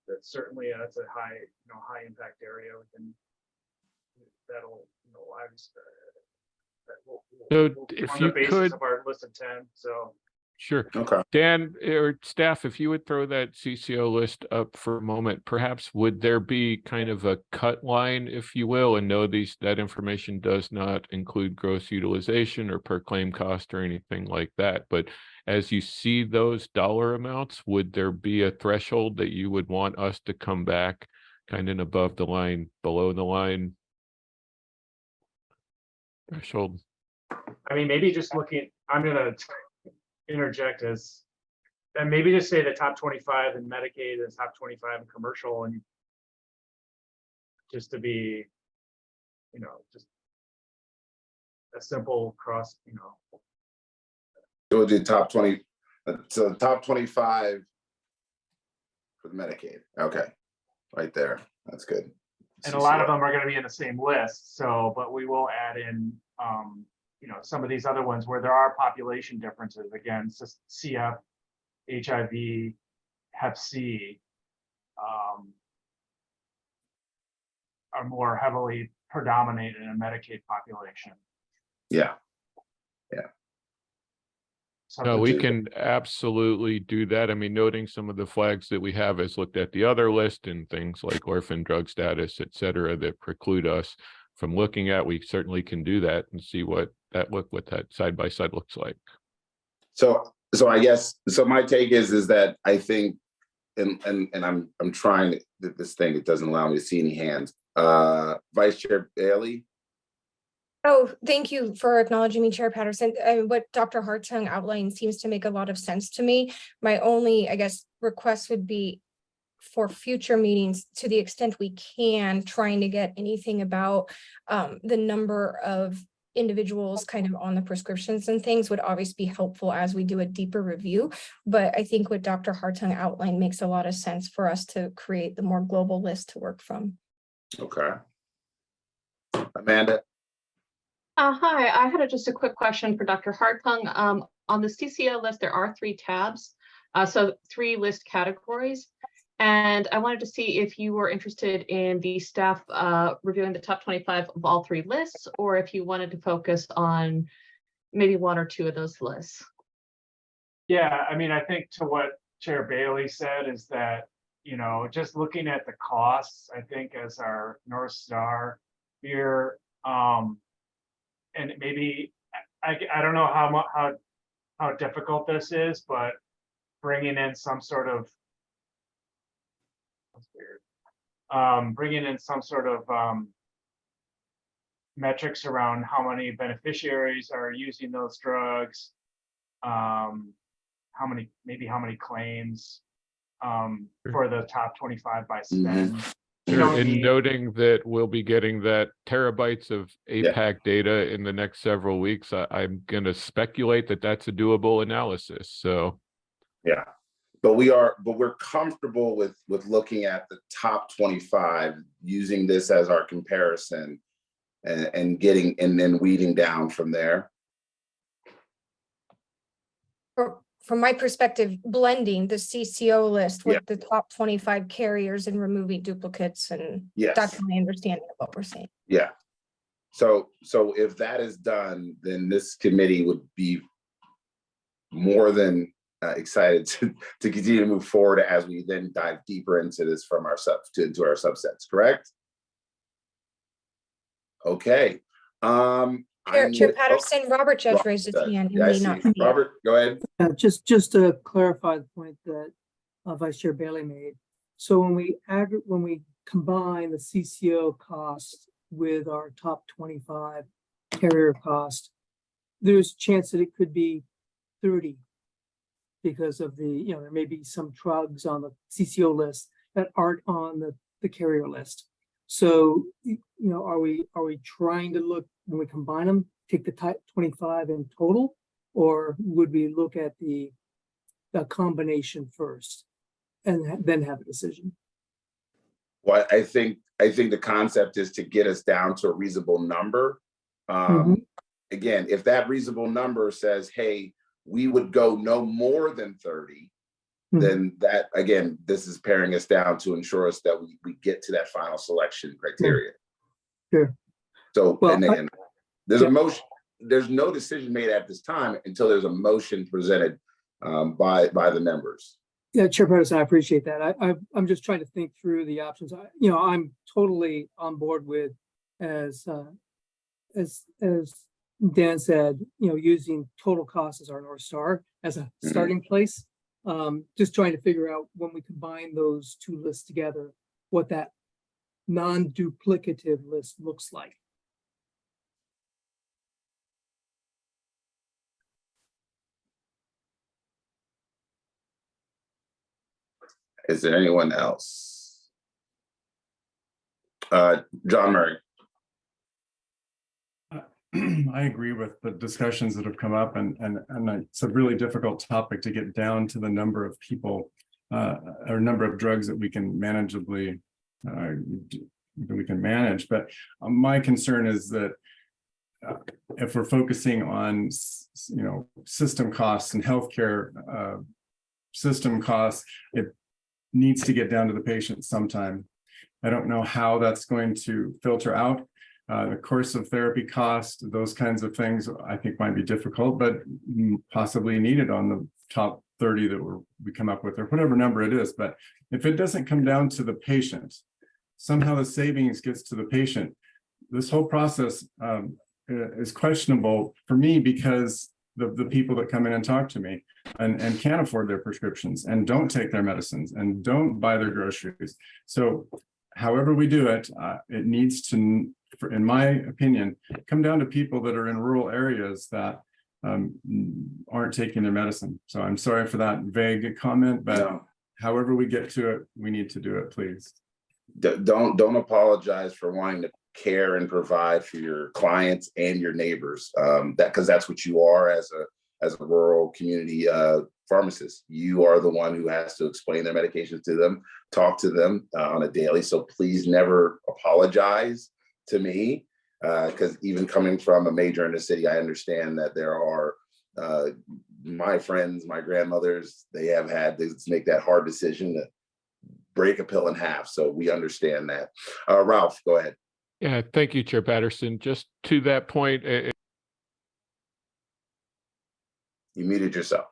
That's certainly that's a high impact area within that'll, you know, So if you could, of our list of 10. So sure. Okay. Dan or staff, if you would throw that CCO list up for a moment, perhaps would there be kind of a cut line, if you will, and know that information does not include gross utilization or per claim cost or anything like that. But as you see those dollar amounts, would there be a threshold that you would want us to come back kind of above the line, below the line threshold? I mean, maybe just looking, I'm gonna interject as, and maybe just say the top 25 in Medicaid and top 25 in commercial, and just to be, you know, just a simple cross, you know. So we'll do top 20, so the top 25 for the Medicaid. Okay, right there. That's good. And a lot of them are going to be in the same list. So, but we will add in, you know, some of these other ones where there are population differences. Again, CF, HIV, Hep C are more heavily predominated in a Medicaid population. Yeah. No, we can absolutely do that. I mean, noting some of the flags that we have as looked at the other list and things like orphan drug status, et cetera, that preclude us from looking at, we certainly can do that and see what that side by side looks like. So I guess, so my take is that I think, and I'm trying this thing, it doesn't allow me to see any hands. Vice Chair Bailey. Oh, thank you for acknowledging me, Chair Patterson. What Dr. Hartung outlined seems to make a lot of sense to me. My only, I guess, request would be for future meetings, to the extent we can, trying to get anything about the number of individuals kind of on the prescriptions and things would obviously be helpful as we do a deeper review. But I think what Dr. Hartung outlined makes a lot of sense for us to create the more global list to work from. Okay. Amanda. Hi, I had just a quick question for Dr. Hartung. On the CCO list, there are 3 tabs, so 3 list categories. And I wanted to see if you were interested in the staff reviewing the top 25 of all 3 lists, or if you wanted to focus on maybe 1 or 2 of those lists. Yeah, I mean, I think to what Chair Bailey said is that, you know, just looking at the costs, I think as our North Star here, and maybe I don't know how difficult this is, but bringing in some sort of metrics around how many beneficiaries are using those drugs, how many claims for the top 25 by spend. Sure. And noting that we'll be getting that terabytes of APAC data in the next several weeks, I'm going to speculate that that's a doable analysis. So, yeah, but we're comfortable with looking at the top 25, using this as our comparison, and then weeding down from there. from my perspective, blending the CCO list Yeah. with the top 25 carriers and removing duplicates, and Yes. that's my understanding of what we're saying. Yeah. So if that is done, then this committee would be more than excited to continue to move forward as we then dive deeper into this from our into our subsets, correct? Okay. Chair Patterson, Robert Judge raised his hand. He Yeah, I may see. not see it. Robert, go ahead. Just to clarify the point that Vice Chair Bailey made. So when we combine the CCO cost with our top 25 carrier cost, there's a chance that it could be 30 because of the, there may be some drugs on the CCO list that aren't on the carrier list. So, are we trying to look, when we combine them, take the type 25 in total, or would we look at the combination first and then have a decision? Well, I think the concept is to get us down to a reasonable number. Again, if that reasonable number says, hey, we would go no more than 30, then that, again, this is paring us down to ensure us that we get to that final selection criteria. Sure. So, Well, and again, there's a motion, there's no decision made at this time until there's a motion presented by the members. Yeah, Chair Patterson, I appreciate that. I'm just trying to think through the options. I'm totally on board with, as Dan said, using total cost as our North Star as a starting place. Just trying to figure out when we combine those two lists together, what that non-duplicative list looks like. Is there anyone else? John Murray. I agree with the discussions that have come up, and it's a really difficult topic to get down to the number of people or number of drugs that we can manageably manage. But my concern is that if we're focusing on system costs and healthcare system costs, it needs to get down to the patient sometime. I don't know how that's going to filter out. The course of therapy cost, those kinds of things, I think might be difficult, but possibly needed on the top 30 that we come up with, or whatever number it is. But if it doesn't come down to the patient, somehow the savings gets to the patient, this whole process is questionable for me, because the people that come in and talk to me and can't afford their prescriptions and don't take their medicines and don't buy their groceries. So however we do it, it needs to, in my opinion, come down to people that are in rural areas that aren't taking their medicine. So I'm sorry for that vague comment, but however we get to it, we need to do it, please. Don't apologize for wanting to care and provide for your clients and your neighbors. Because that's what you are as a rural community pharmacist. You are the one who has to explain their medications to them, talk to them on a daily. So please never apologize to me, because even coming from a major in the city, I understand that there are my friends, my grandmothers, they have had to make that hard decision to break a pill in half. So we understand that. Ralph, go ahead. Yeah, thank you, Chair Patterson. Just to that point, you muted yourself.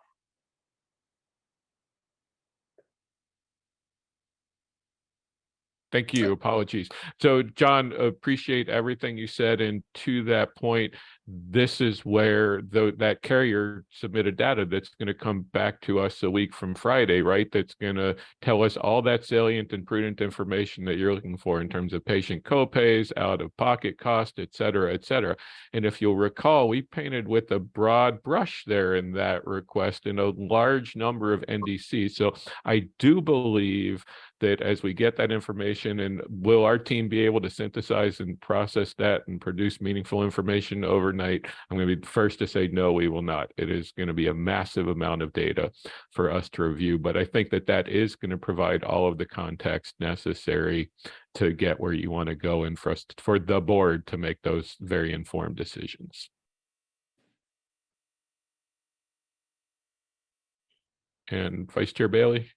Thank you. Apologies. So, John, appreciate everything you said. And to that point, this is where that carrier submitted data that's going to come back to us a week from Friday, right? That's going to tell us all that salient and prudent information that you're looking for in terms of patient copays, out-of-pocket cost, et cetera, et cetera. And if you'll recall, we painted with a broad brush there in that request in a large number of NDCs. So I do believe that as we get that information, and will our team be able to synthesize and process that and produce meaningful information overnight? I'm going to be the first to say, no, we will not. It is going to be a massive amount of data for us to review, but I think that is going to provide all of the context necessary to get where you want to go, and for the board to make those very informed decisions. and Vice Chair Bailey.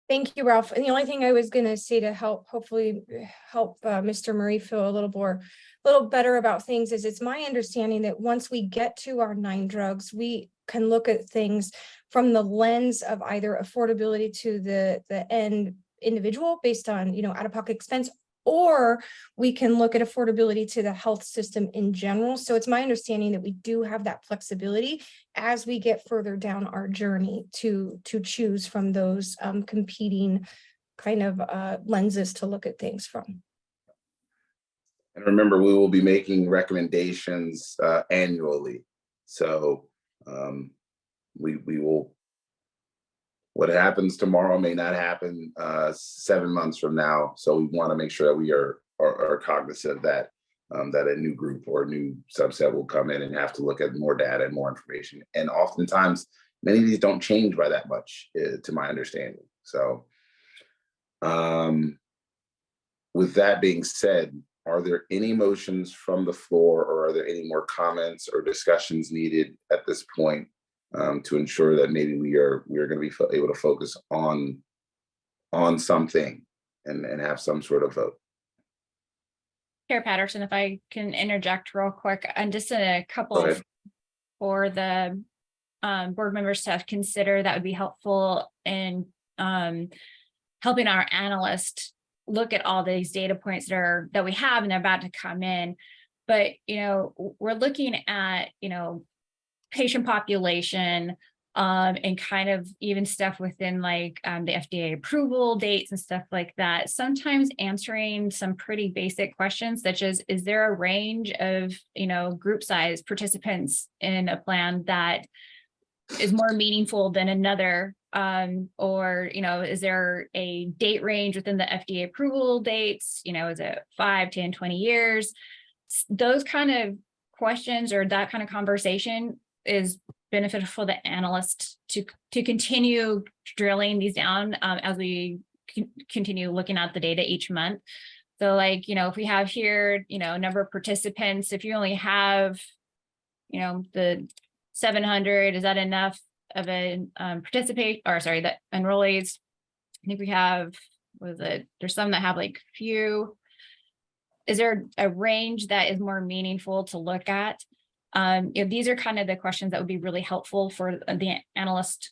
Thank you, Ralph. And the only thing I was going to say to hopefully help Mr. Murray feel a little better about things is it's my understanding that once we get to our 9 drugs, we can look at things from the lens of either affordability to the end individual based on, out-of-pocket expense, or we can look at affordability to the health system in general. So it's my understanding that we do have that flexibility as we get further down our journey to choose from those competing kind of lenses to look at things from. And remember, we will be making recommendations annually. So we will, what happens tomorrow may not happen 7 months from now. So we want to make sure that we are cognizant of that, that a new group or a new subset will come in and have to look at more data and more information. And oftentimes, many of these don't change by that much, to my understanding. So with that being said, are there any motions from the floor, or are there any more comments or discussions needed at this point to ensure that maybe we are going to be able to focus on something and have some sort of vote? Chair Patterson, if I can interject real quick, and just a couple for the board members to consider that would be helpful in helping our analysts look at all these data points that we have and they're about to come in. But, we're looking at, patient population and kind of even stuff within like the FDA approval dates and stuff like that. Sometimes answering some pretty basic questions, such as, is there a range of, group size participants in a plan that is more meaningful than another? Or, is there a date range within the FDA approval dates? Is it 5, 10, 20 years? Those kind of questions or that kind of conversation is beneficial for the analyst to continue drilling these down as we continue looking at the data each month. So like, if we have here, number of participants, if you only have, the 700, is that enough of a the enrollees? I think we have, there's some that have like few. Is there a range that is more meaningful to look at? These are kind of the questions that would be really helpful for the analyst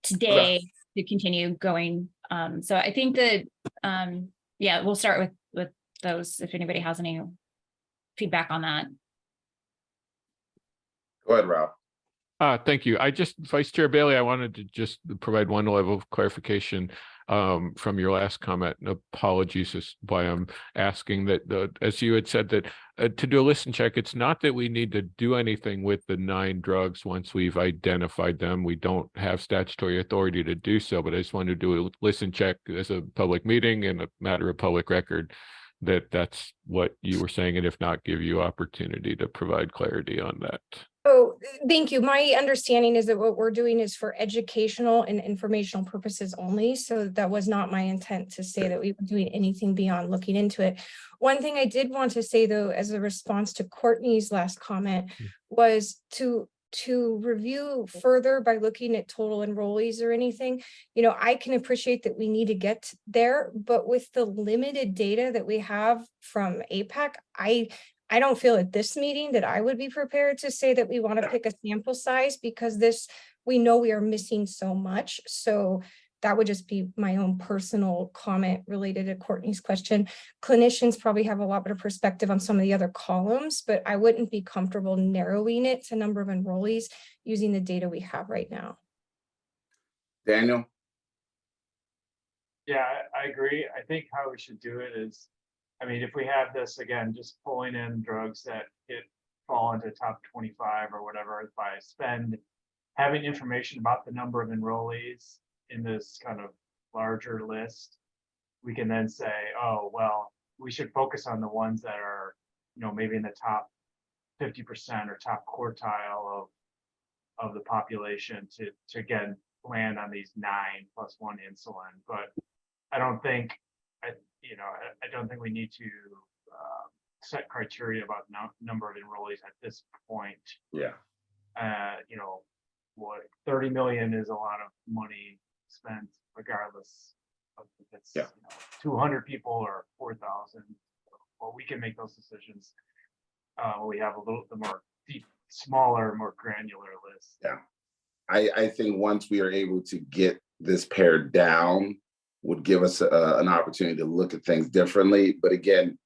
today to continue going. So I think that, we'll start with those if anybody has any feedback on that. Go ahead, Ralph. Thank you. Vice Chair Bailey, I wanted to just provide one level of clarification from your last comment. And apologies is why I'm asking that, as you had said, that to do a listen check, it's not that we need to do anything with the 9 drugs once we've identified them. We don't have statutory authority to do so, but I just wanted to do a listen check as a public meeting and a matter of public record, that's what you were saying, and if not, give you opportunity to provide clarity on that. Oh, thank you. My understanding is that what we're doing is for educational and informational purposes only. So that was not my intent to say that we were doing anything beyond looking into it. One thing I did want to say, though, as a response to Courtney's last comment, was to review further by looking at total enrollees or anything. I can appreciate that we need to get there, but with the limited data that we have from APAC, I don't feel at this meeting that I would be prepared to say that we want to pick a sample size, because we know we are missing so much. So that would just be my own personal comment related to Courtney's question. Clinicians probably have a lot better perspective on some of the other columns, but I wouldn't be comfortable narrowing it to number of enrollees using the data we have right now. Daniel? Yeah, I agree. I think how we should do it is, if we have this, again, just pulling in drugs that fall into top 25 or whatever by spend, having information about the number of enrollees in this kind of larger list, we can then say, oh, well, we should focus on the ones that are, maybe in the top 50% or top quartile of the population to again, land on these 9 + 1 insulin. But I don't think we need to set criteria about number of enrollees at this point. Yeah. what, 30 million is a lot of money spent regardless of if it's 200 people or 4,000. Well, we can make those decisions. We have a little bit more deep, smaller, more granular list. Yeah. I think once we are able to get this pared down would give us an opportunity to look at things differently. But again,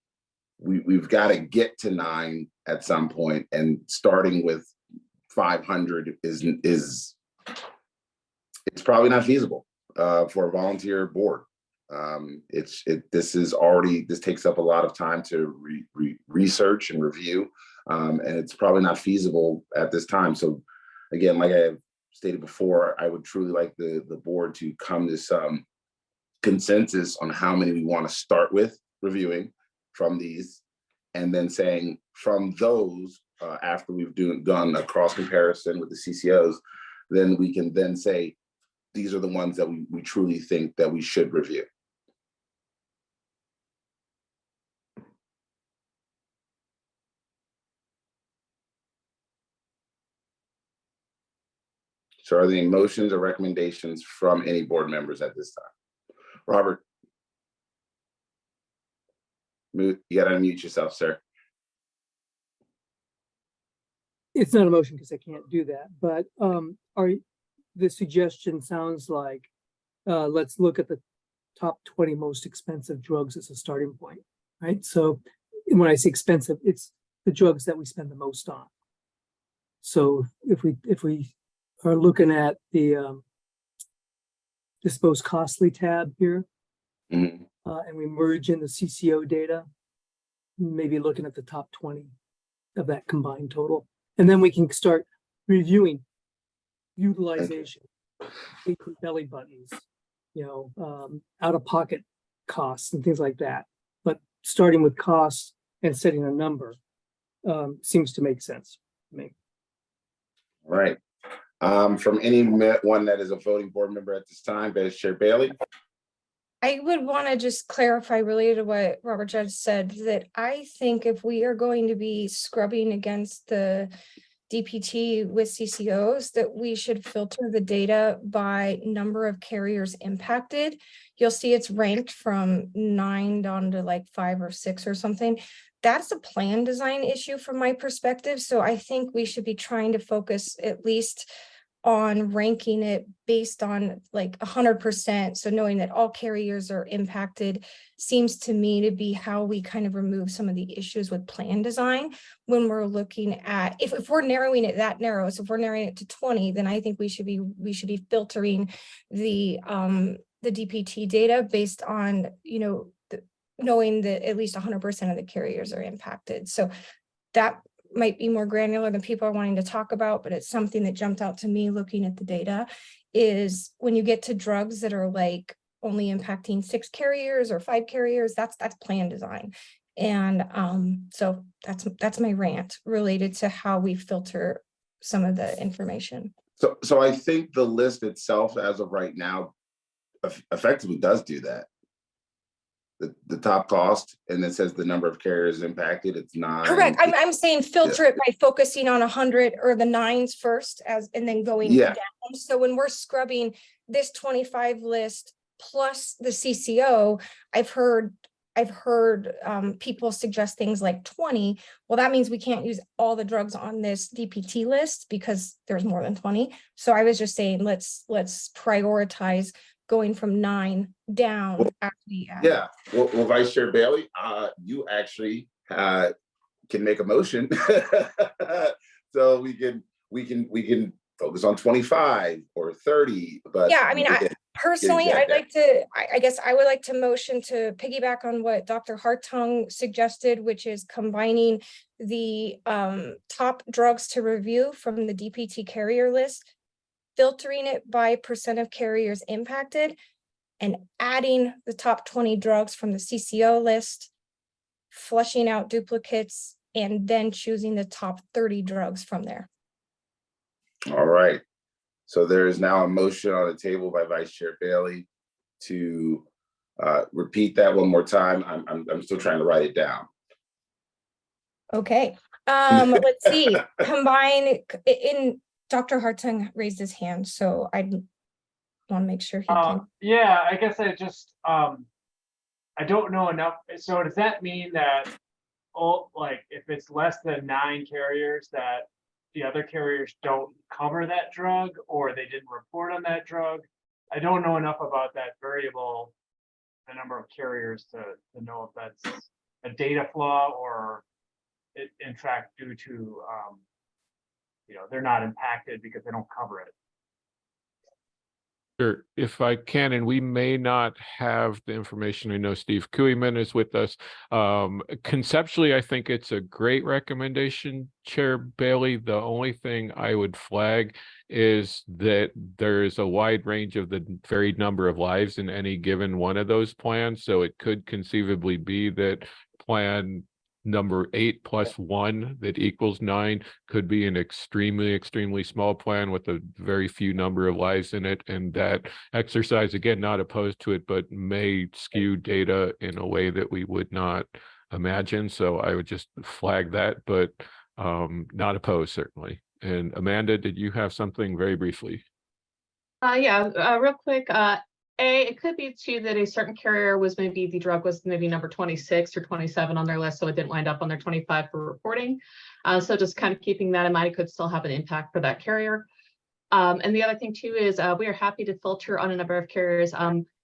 we've got to get to 9 at some point, and starting with 500 is it's probably not feasible for a volunteer board. This takes up a lot of time to research and review, and it's probably not feasible at this time. So again, like I have stated before, I would truly like the board to come to some consensus on how many we want to start with reviewing from these, and then saying from those, after we've done a cross comparison with the CCOs, then we can then say, these are the ones that we truly think that we should review. So are there any motions or recommendations from any board members at this time? Robert? You gotta unmute yourself, sir. It's not a motion because I can't do that, but the suggestion sounds like, let's look at the top 20 most expensive drugs as a starting point, right? So when I say expensive, it's the drugs that we spend the most on. So if we are looking at the this most costly tab here, Mm-hmm. And we merge in the CCO data, maybe looking at the top 20 of that combined total. And then we can start reviewing utilization, belly buttons, out-of-pocket costs and things like that. But starting with costs and setting a number seems to make sense to me. All right. From anyone that is a voting board member at this time, Vice Chair Bailey. I would want to just clarify related to what Robert Judge said, that I think if we are going to be scrubbing against the DPT with CCOs, that we should filter the data by number of carriers impacted. You'll see it's ranked from 9 down to like 5 or 6 or something. That's a plan design issue from my perspective. So I think we should be trying to focus at least on ranking it based on like 100%. So knowing that all carriers are impacted seems to me to be how we kind of remove some of the issues with plan design when we're looking at, if we're narrowing it that narrow, so if we're narrowing it to 20, then I think we should be filtering the DPT data based on, knowing that at least 100% of the carriers are impacted. So that might be more granular than people are wanting to talk about, but it's something that jumped out to me looking at the data, is when you get to drugs that are like only impacting 6 carriers or 5 carriers, that's plan design. And so that's my rant related to how we filter some of the information. So I think the list itself, as of right now, effectively does do that. The top cost, and it says the number of carriers impacted. It's 9. Correct. I'm saying filter it by focusing on 100 or the 9s first, and then going down. So when we're scrubbing this 25 list plus the CCO, I've heard people suggest things like 20. Well, that means we can't use all the drugs on this DPT list because there's more than 20. So I was just saying, let's prioritize going from 9 down. Well, Vice Chair Bailey, you actually can make a motion. So we can focus on 25 or 30, but yeah, I mean, personally, I guess I would like to motion to piggyback on what Dr. Hartung suggested, which is combining the top drugs to review from the DPT carrier list, filtering it by percent of carriers impacted, and adding the top 20 drugs from the CCO list, flushing out duplicates, and then choosing the top 30 drugs from there. All right. So there is now a motion on the table by Vice Chair Bailey to repeat that one more time. I'm still trying to write it down. Okay. Let's see. Combine in Dr. Hartung raised his hand, so I want to make sure he can. Yeah, I guess I just, I don't know enough. So does that mean that, like, if it's less than 9 carriers, that the other carriers don't cover that drug, or they didn't report on that drug? I don't know enough about that variable, the number of carriers to know if that's a data flaw or it in fact due to, they're not impacted because they don't cover it. Sure, if I can, and we may not have the information. I know Steve Kuehman is with us. Conceptually, I think it's a great recommendation, Chair Bailey. The only thing I would flag is that there is a wide range of the varied number of lives in any given one of those plans. So it could conceivably be that plan number 8 plus 1 that equals 9 could be an extremely small plan with a very few number of lives in it, and that exercise, again, not opposed to it, but may skew data in a way that we would not imagine. So I would just flag that, but not opposed, certainly. And Amanda, did you have something very briefly? Yeah, real quick. It could be too that a certain carrier was maybe the drug was maybe number 26 or 27 on their list, so it didn't wind up on their 25 for reporting. So just kind of keeping that in mind, it could still have an impact for that carrier. And the other thing too is we are happy to filter on a number of carriers.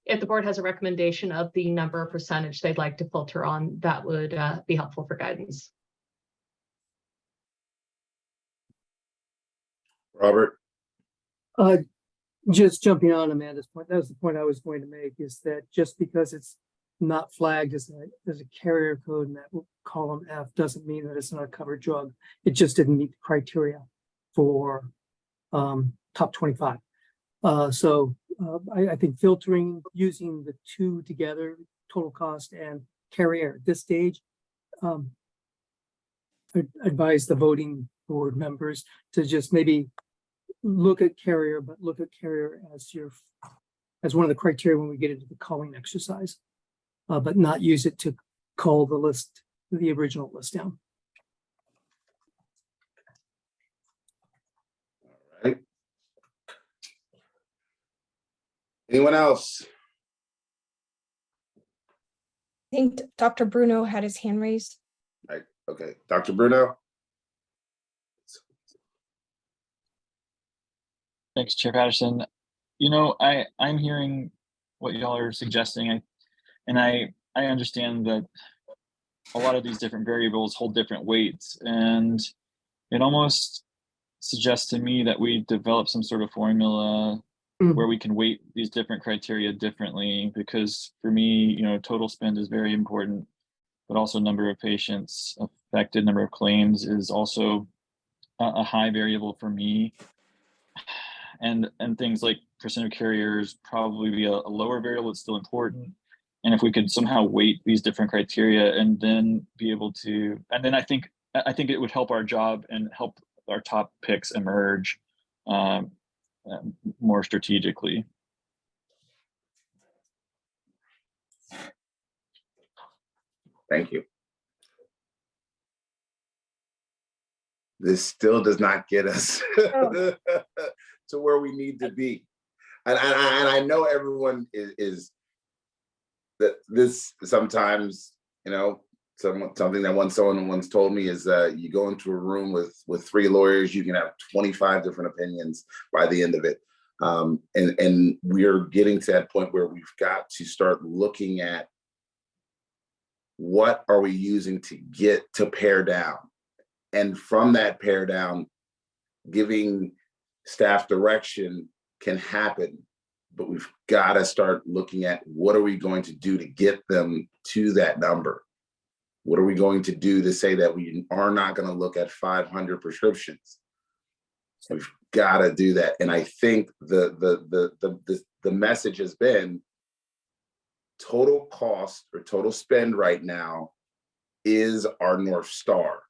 If the board has a recommendation of the number of percentage they'd like to filter on, that would be helpful for guidance. Robert? Just jumping on Amanda's point, that was the point I was going to make, is that just because it's not flagged as a carrier code in that column F doesn't mean that it's not a covered drug. It just didn't meet the criteria for top 25. So I think filtering, using the two together, total cost and carrier at this stage, I advise the voting board members to just maybe look at carrier, but look at carrier as one of the criteria when we get into the culling exercise, but not use it to cull the list, the original list down. All right. Anyone else? I think Dr. Bruno had his hand raised. Right. Okay, Dr. Bruno. Thanks, Chair Patterson. I'm hearing what y'all are suggesting, and I understand that a lot of these different variables hold different weights, and it almost suggests to me that we develop some sort of formula where we can weight these different criteria differently, because for me, total spend is very important, but also number of patients affected, number of claims is also a high variable for me. And things like percent of carriers probably be a lower variable. It's still important. And if we could somehow weight these different criteria and then be able to, and then I think it would help our job and help our top picks emerge more strategically. Thank you. This still does not get us to where we need to be. And I know everyone is that this sometimes, something that someone once told me is you go into a room with 3 lawyers, you can have 25 different opinions by the end of it. And we're getting to that point where we've got to start looking at what are we using to get to pare down. And from that pare down, giving staff direction can happen, but we've got to start looking at what are we going to do to get them to that number? What are we going to do to say that we are not going to look at 500 prescriptions? So we've got to do that. And I think the message has been total cost or total spend right now is our North Star.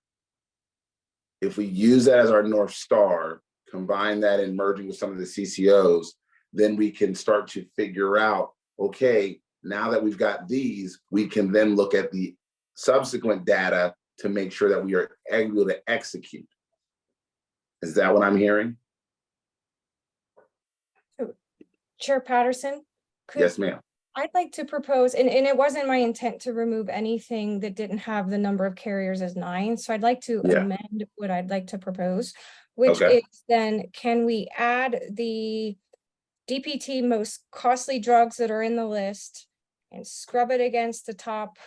If we use that as our North Star, combine that and merging with some of the CCOs, then we can start to figure out, okay, now that we've got these, we can then look at the subsequent data to make sure that we are able to execute. Is that what I'm hearing? Chair Patterson? Yes, ma'am. I'd like to propose, and it wasn't my intent to remove anything that didn't have the number of carriers as 9. So I'd like to Yeah. amend what I'd like to propose, which Okay. is then, can we add the DPT most costly drugs that are in the list and scrub it against the top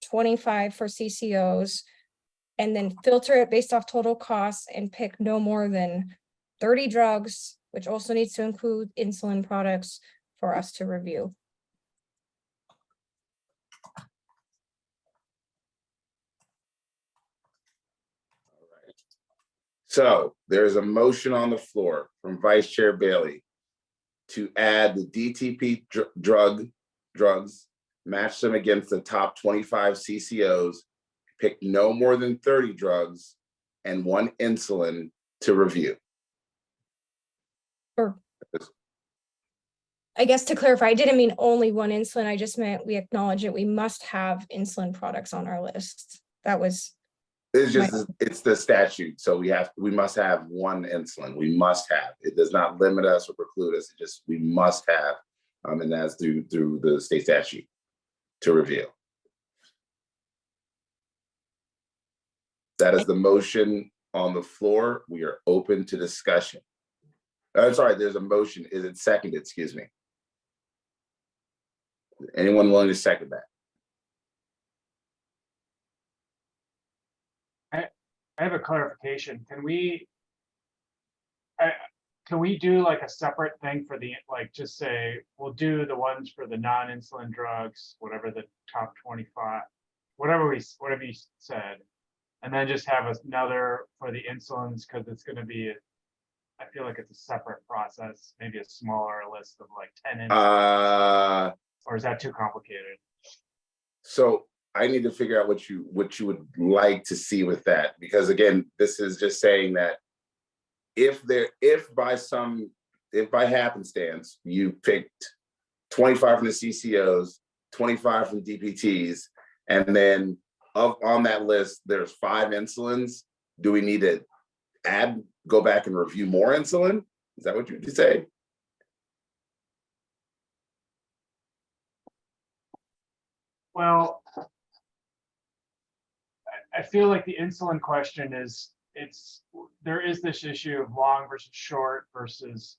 25 for CCOs, and then filter it based off total costs and pick no more than 30 drugs, which also needs to include insulin products for us to review. So there's a motion on the floor from Vice Chair Bailey to add the DTP drugs, match them against the top 25 CCOs, pick no more than 30 drugs and 1 insulin to review. Or, I guess to clarify, I didn't mean only 1 insulin. I just meant we acknowledge that we must have insulin products on our list. That was. It's just, it's the statute. So we must have 1 insulin. We must have. It does not limit us or preclude us. It just, we must have, and that's through the state statute to review. That is the motion on the floor. We are open to discussion. I'm sorry, there's a motion. Is it seconded? Excuse me. Anyone willing to second that? I have a clarification. Can we do like a separate thing for the, like, just say, we'll do the ones for the non-insulin drugs, whatever the top 25, whatever you said, and then just have another for the insulins, because it's going to be, I feel like it's a separate process, maybe a smaller list of like 10 insulins, or is that too complicated? So I need to figure out what you would like to see with that, because again, this is just saying that if by happenstance you picked 25 from the CCOs, 25 from DPTs, and then on that list there's 5 insulins, do we need to go back and review more insulin? Is that what you say? Well, I feel like the insulin question is, there is this issue of long versus short versus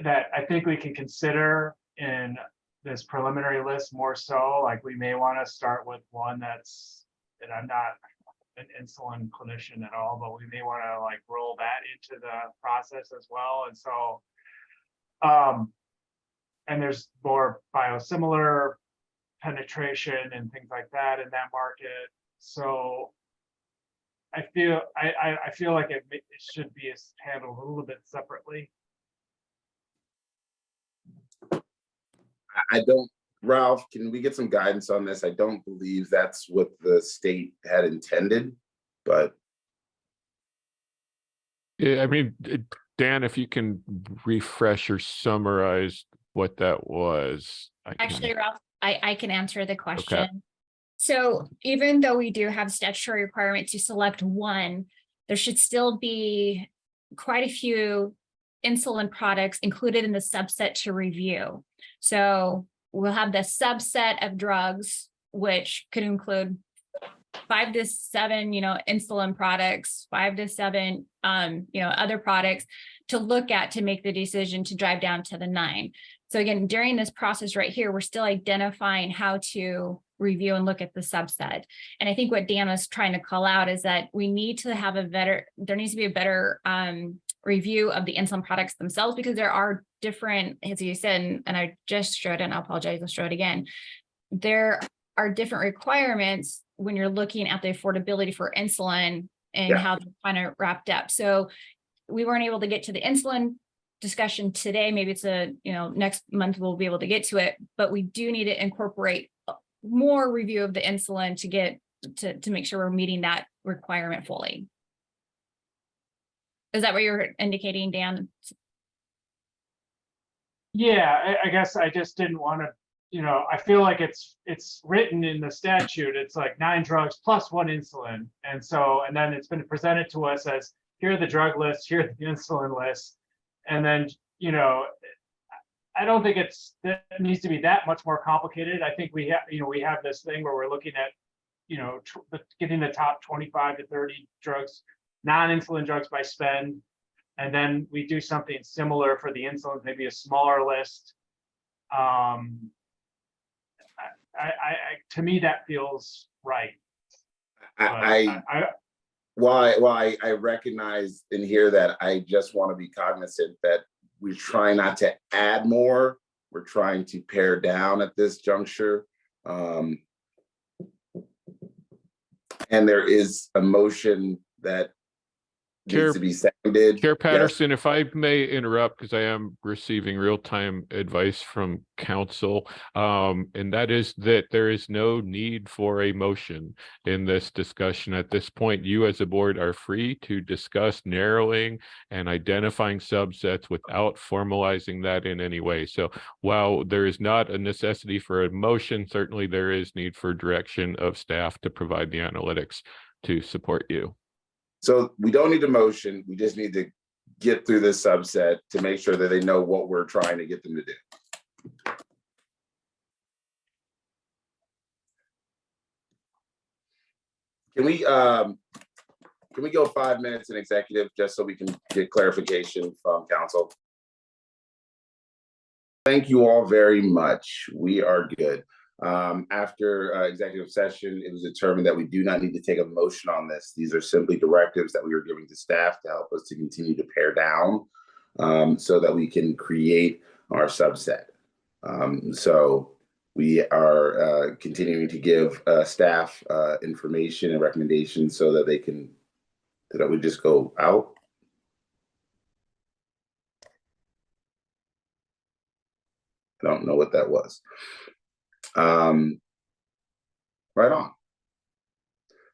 that I think we can consider in this preliminary list more so. Like, we may want to start with one that I'm not an insulin clinician at all, but we may want to like roll that into the process as well. And so, and there's more biosimilar penetration and things like that in that market. So I feel like it should be handled a little bit separately. I don't, Ralph, can we get some guidance on this? I don't believe that's what the state had intended, but. Yeah, I mean, Dan, if you can refresh or summarize what that was. Actually, Ralph, I can answer the question. Okay. So even though we do have statutory requirement to select one, there should still be quite a few insulin products included in the subset to review. So we'll have the subset of drugs, which could include 5 to 7, insulin products, 5 to 7, other products to look at to make the decision to drive down to the 9. So again, during this process right here, we're still identifying how to review and look at the subset. And I think what Dan was trying to call out is that we need to have there needs to be a better review of the insulin products themselves, because there are different, as you said, and I just showed it, and I apologize, I'll show it again. There are different requirements when you're looking at the affordability for insulin and how they're kind of wrapped up. So we weren't able to get to the insulin discussion today. Maybe it's next month we'll be able to get to it, but we do need to incorporate more review of the insulin to get to make sure we're meeting that requirement fully. Is that what you're indicating, Dan? Yeah, I guess I just didn't want to, I feel like it's written in the statute, it's like 9 drugs plus 1 insulin. And then it's been presented to us as, here are the drug lists, here are the insulin lists. And then, I don't think that needs to be that much more complicated. I think we have this thing where we're looking at, getting the top 25 to 30 drugs, non-insulin drugs by spend. And then we do something similar for the insulin, maybe a smaller list. To me, that feels right. While I recognize and hear that, I just want to be cognizant that we're trying not to add more. We're trying to pare down at this juncture. And there is a motion that needs to be seconded. Chair Yes. Patterson, if I may interrupt, because I am receiving real-time advice from council, and that is that there is no need for a motion in this discussion. At this point, you as a board are free to discuss narrowing and identifying subsets without formalizing that in any way. So while there is not a necessity for a motion, certainly there is need for direction of staff to provide the analytics to support you. So we don't need a motion. We just need to get through this subset to make sure that they know what we're trying to get them to do. Can we go 5 minutes in executive just so we can get clarification from council? Thank you all very much. We are good. After executive session, it was determined that we do not need to take a motion on this. These are simply directives that we are giving to staff to help us to continue to pare down so that we can create our subset. So we are continuing to give staff information and recommendations so that they can, that we just go out. I don't know what that was. Right on.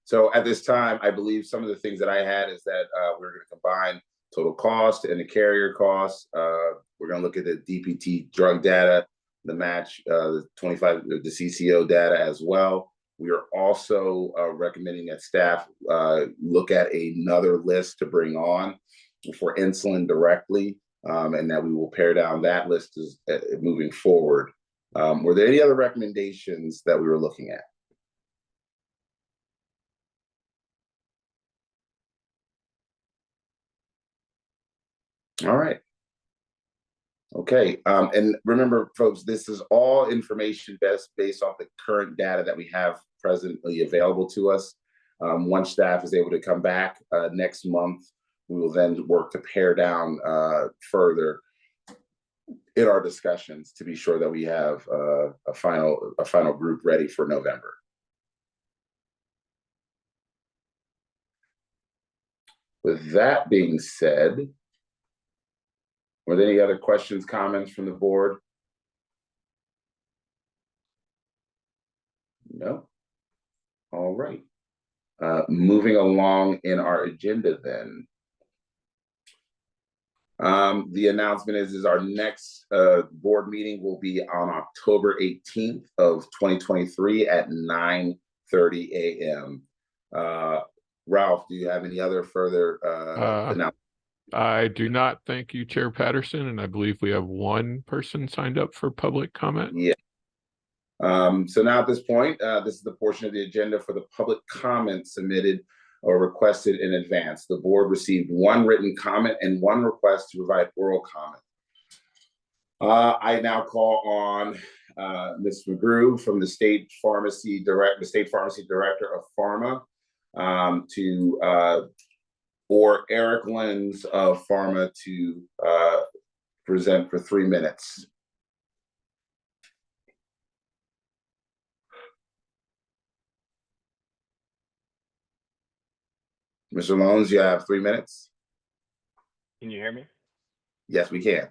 So at this time, I believe some of the things that I had is that we're going to combine total cost and the carrier cost. We're going to look at the DPT drug data, the match, the CCO data as well. We are also recommending that staff look at another list to bring on for insulin directly, and that we will pare down that list as, moving forward. Were there any other recommendations that we were looking at? All right. Okay. And remember, folks, this is all information based off the current data that we have presently available to us. Once staff is able to come back next month, we will then work to pare down further in our discussions to be sure that we have a final group ready for November. With that being said, were there any other questions, comments from the board? No. All right. Moving along in our agenda then. The announcement is our next board meeting will be on October 18th of 2023 at 9:30 a.m. Ralph, do you have any other further announcements? I do not. Thank you, Chair Patterson, and I believe we have one person signed up for public comment. Yeah. So now at this point, this is the portion of the agenda for the public comment submitted or requested in advance. The board received one written comment and one request to provide oral comment. I now call on Ms. McGrew from the State Pharmacy Director of Pharma or Eric Lenz of Pharma to present for 3 minutes. Mr. Loans, you have 3 minutes. Can you hear me? Yes, we can.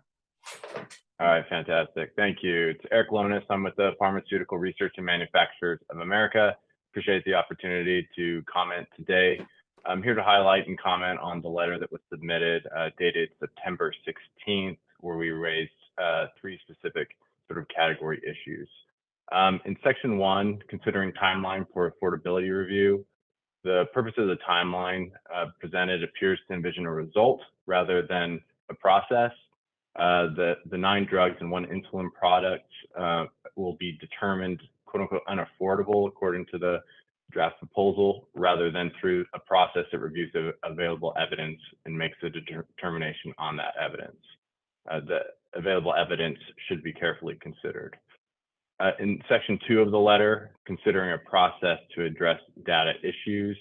All right, fantastic. Thank you. It's Eric Lonis. I'm with the Pharmaceutical Research and Manufacturers of America. Appreciate the opportunity to comment today. I'm here to highlight and comment on the letter that was submitted dated September 16th, where we raised 3 specific sort of category issues. In section 1, considering timeline for affordability review, the purpose of the timeline presented appears to envision a result rather than a process. The 9 drugs and 1 insulin product will be determined quote unquote unaffordable according to the draft proposal, rather than through a process that reviews the available evidence and makes a determination on that evidence. The available evidence should be carefully considered. In section 2 of the letter, considering a process to address data issues,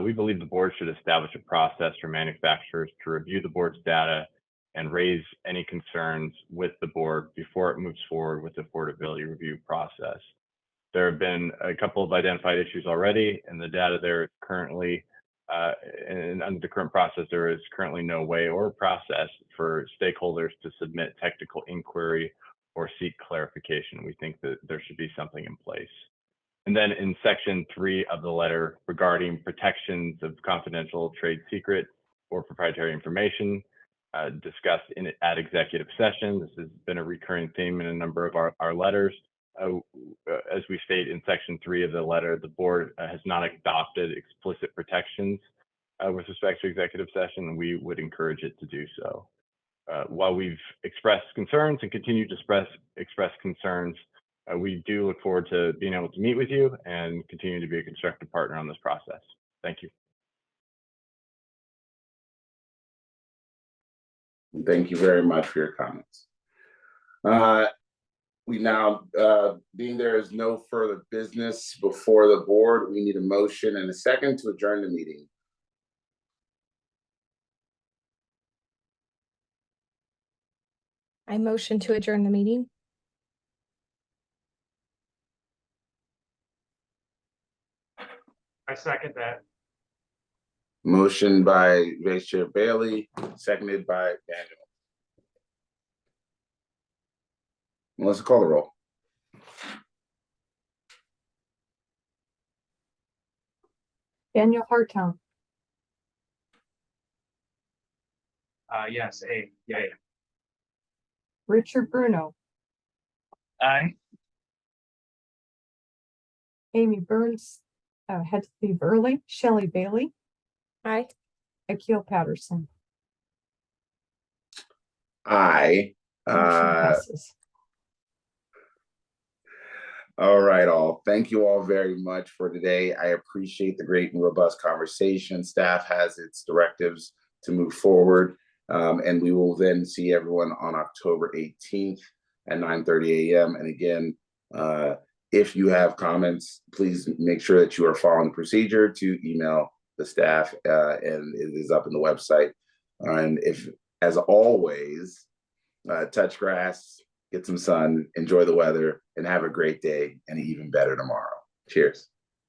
we believe the board should establish a process for manufacturers to review the board's data and raise any concerns with the board before it moves forward with the affordability review process. There have been a couple of identified issues already, and the data there is currently, and under the current process, there is currently no way or process for stakeholders to submit technical inquiry or seek clarification. We think that there should be something in place. And then in section 3 of the letter regarding protections of confidential trade secret or proprietary information discussed at executive session. This has been a recurring theme in a number of our letters. As we state in section 3 of the letter, the board has not adopted explicit protections with respect to executive session, and we would encourage it to do so. While we've expressed concerns and continue to express concerns, we do look forward to being able to meet with you and continue to be a constructive partner on this process. Thank you. Thank you very much for your comments. We now, being there is no further business before the board, we need a motion and a second to adjourn the meeting. I motion to adjourn the meeting. I second that. Motion by Vice Chair Bailey, seconded by Daniel. Melissa, call the roll. Daniel Hartung, Yes, yay. Richard Bruno, Aye. Amy Burns, had to leave early, Shelley Bailey, Aye. Akil Patterson. Aye. Motion passes. All right, all. Thank you all very much for today. I appreciate the great and robust conversation. Staff has its directives to move forward, and we will then see everyone on October 18th at 9:30 a.m. And again, if you have comments, please make sure that you are following the procedure to email the staff, and it is up in the website. And if, as always, touch grass, get some sun, enjoy the weather, and have a great day and even better tomorrow. Cheers.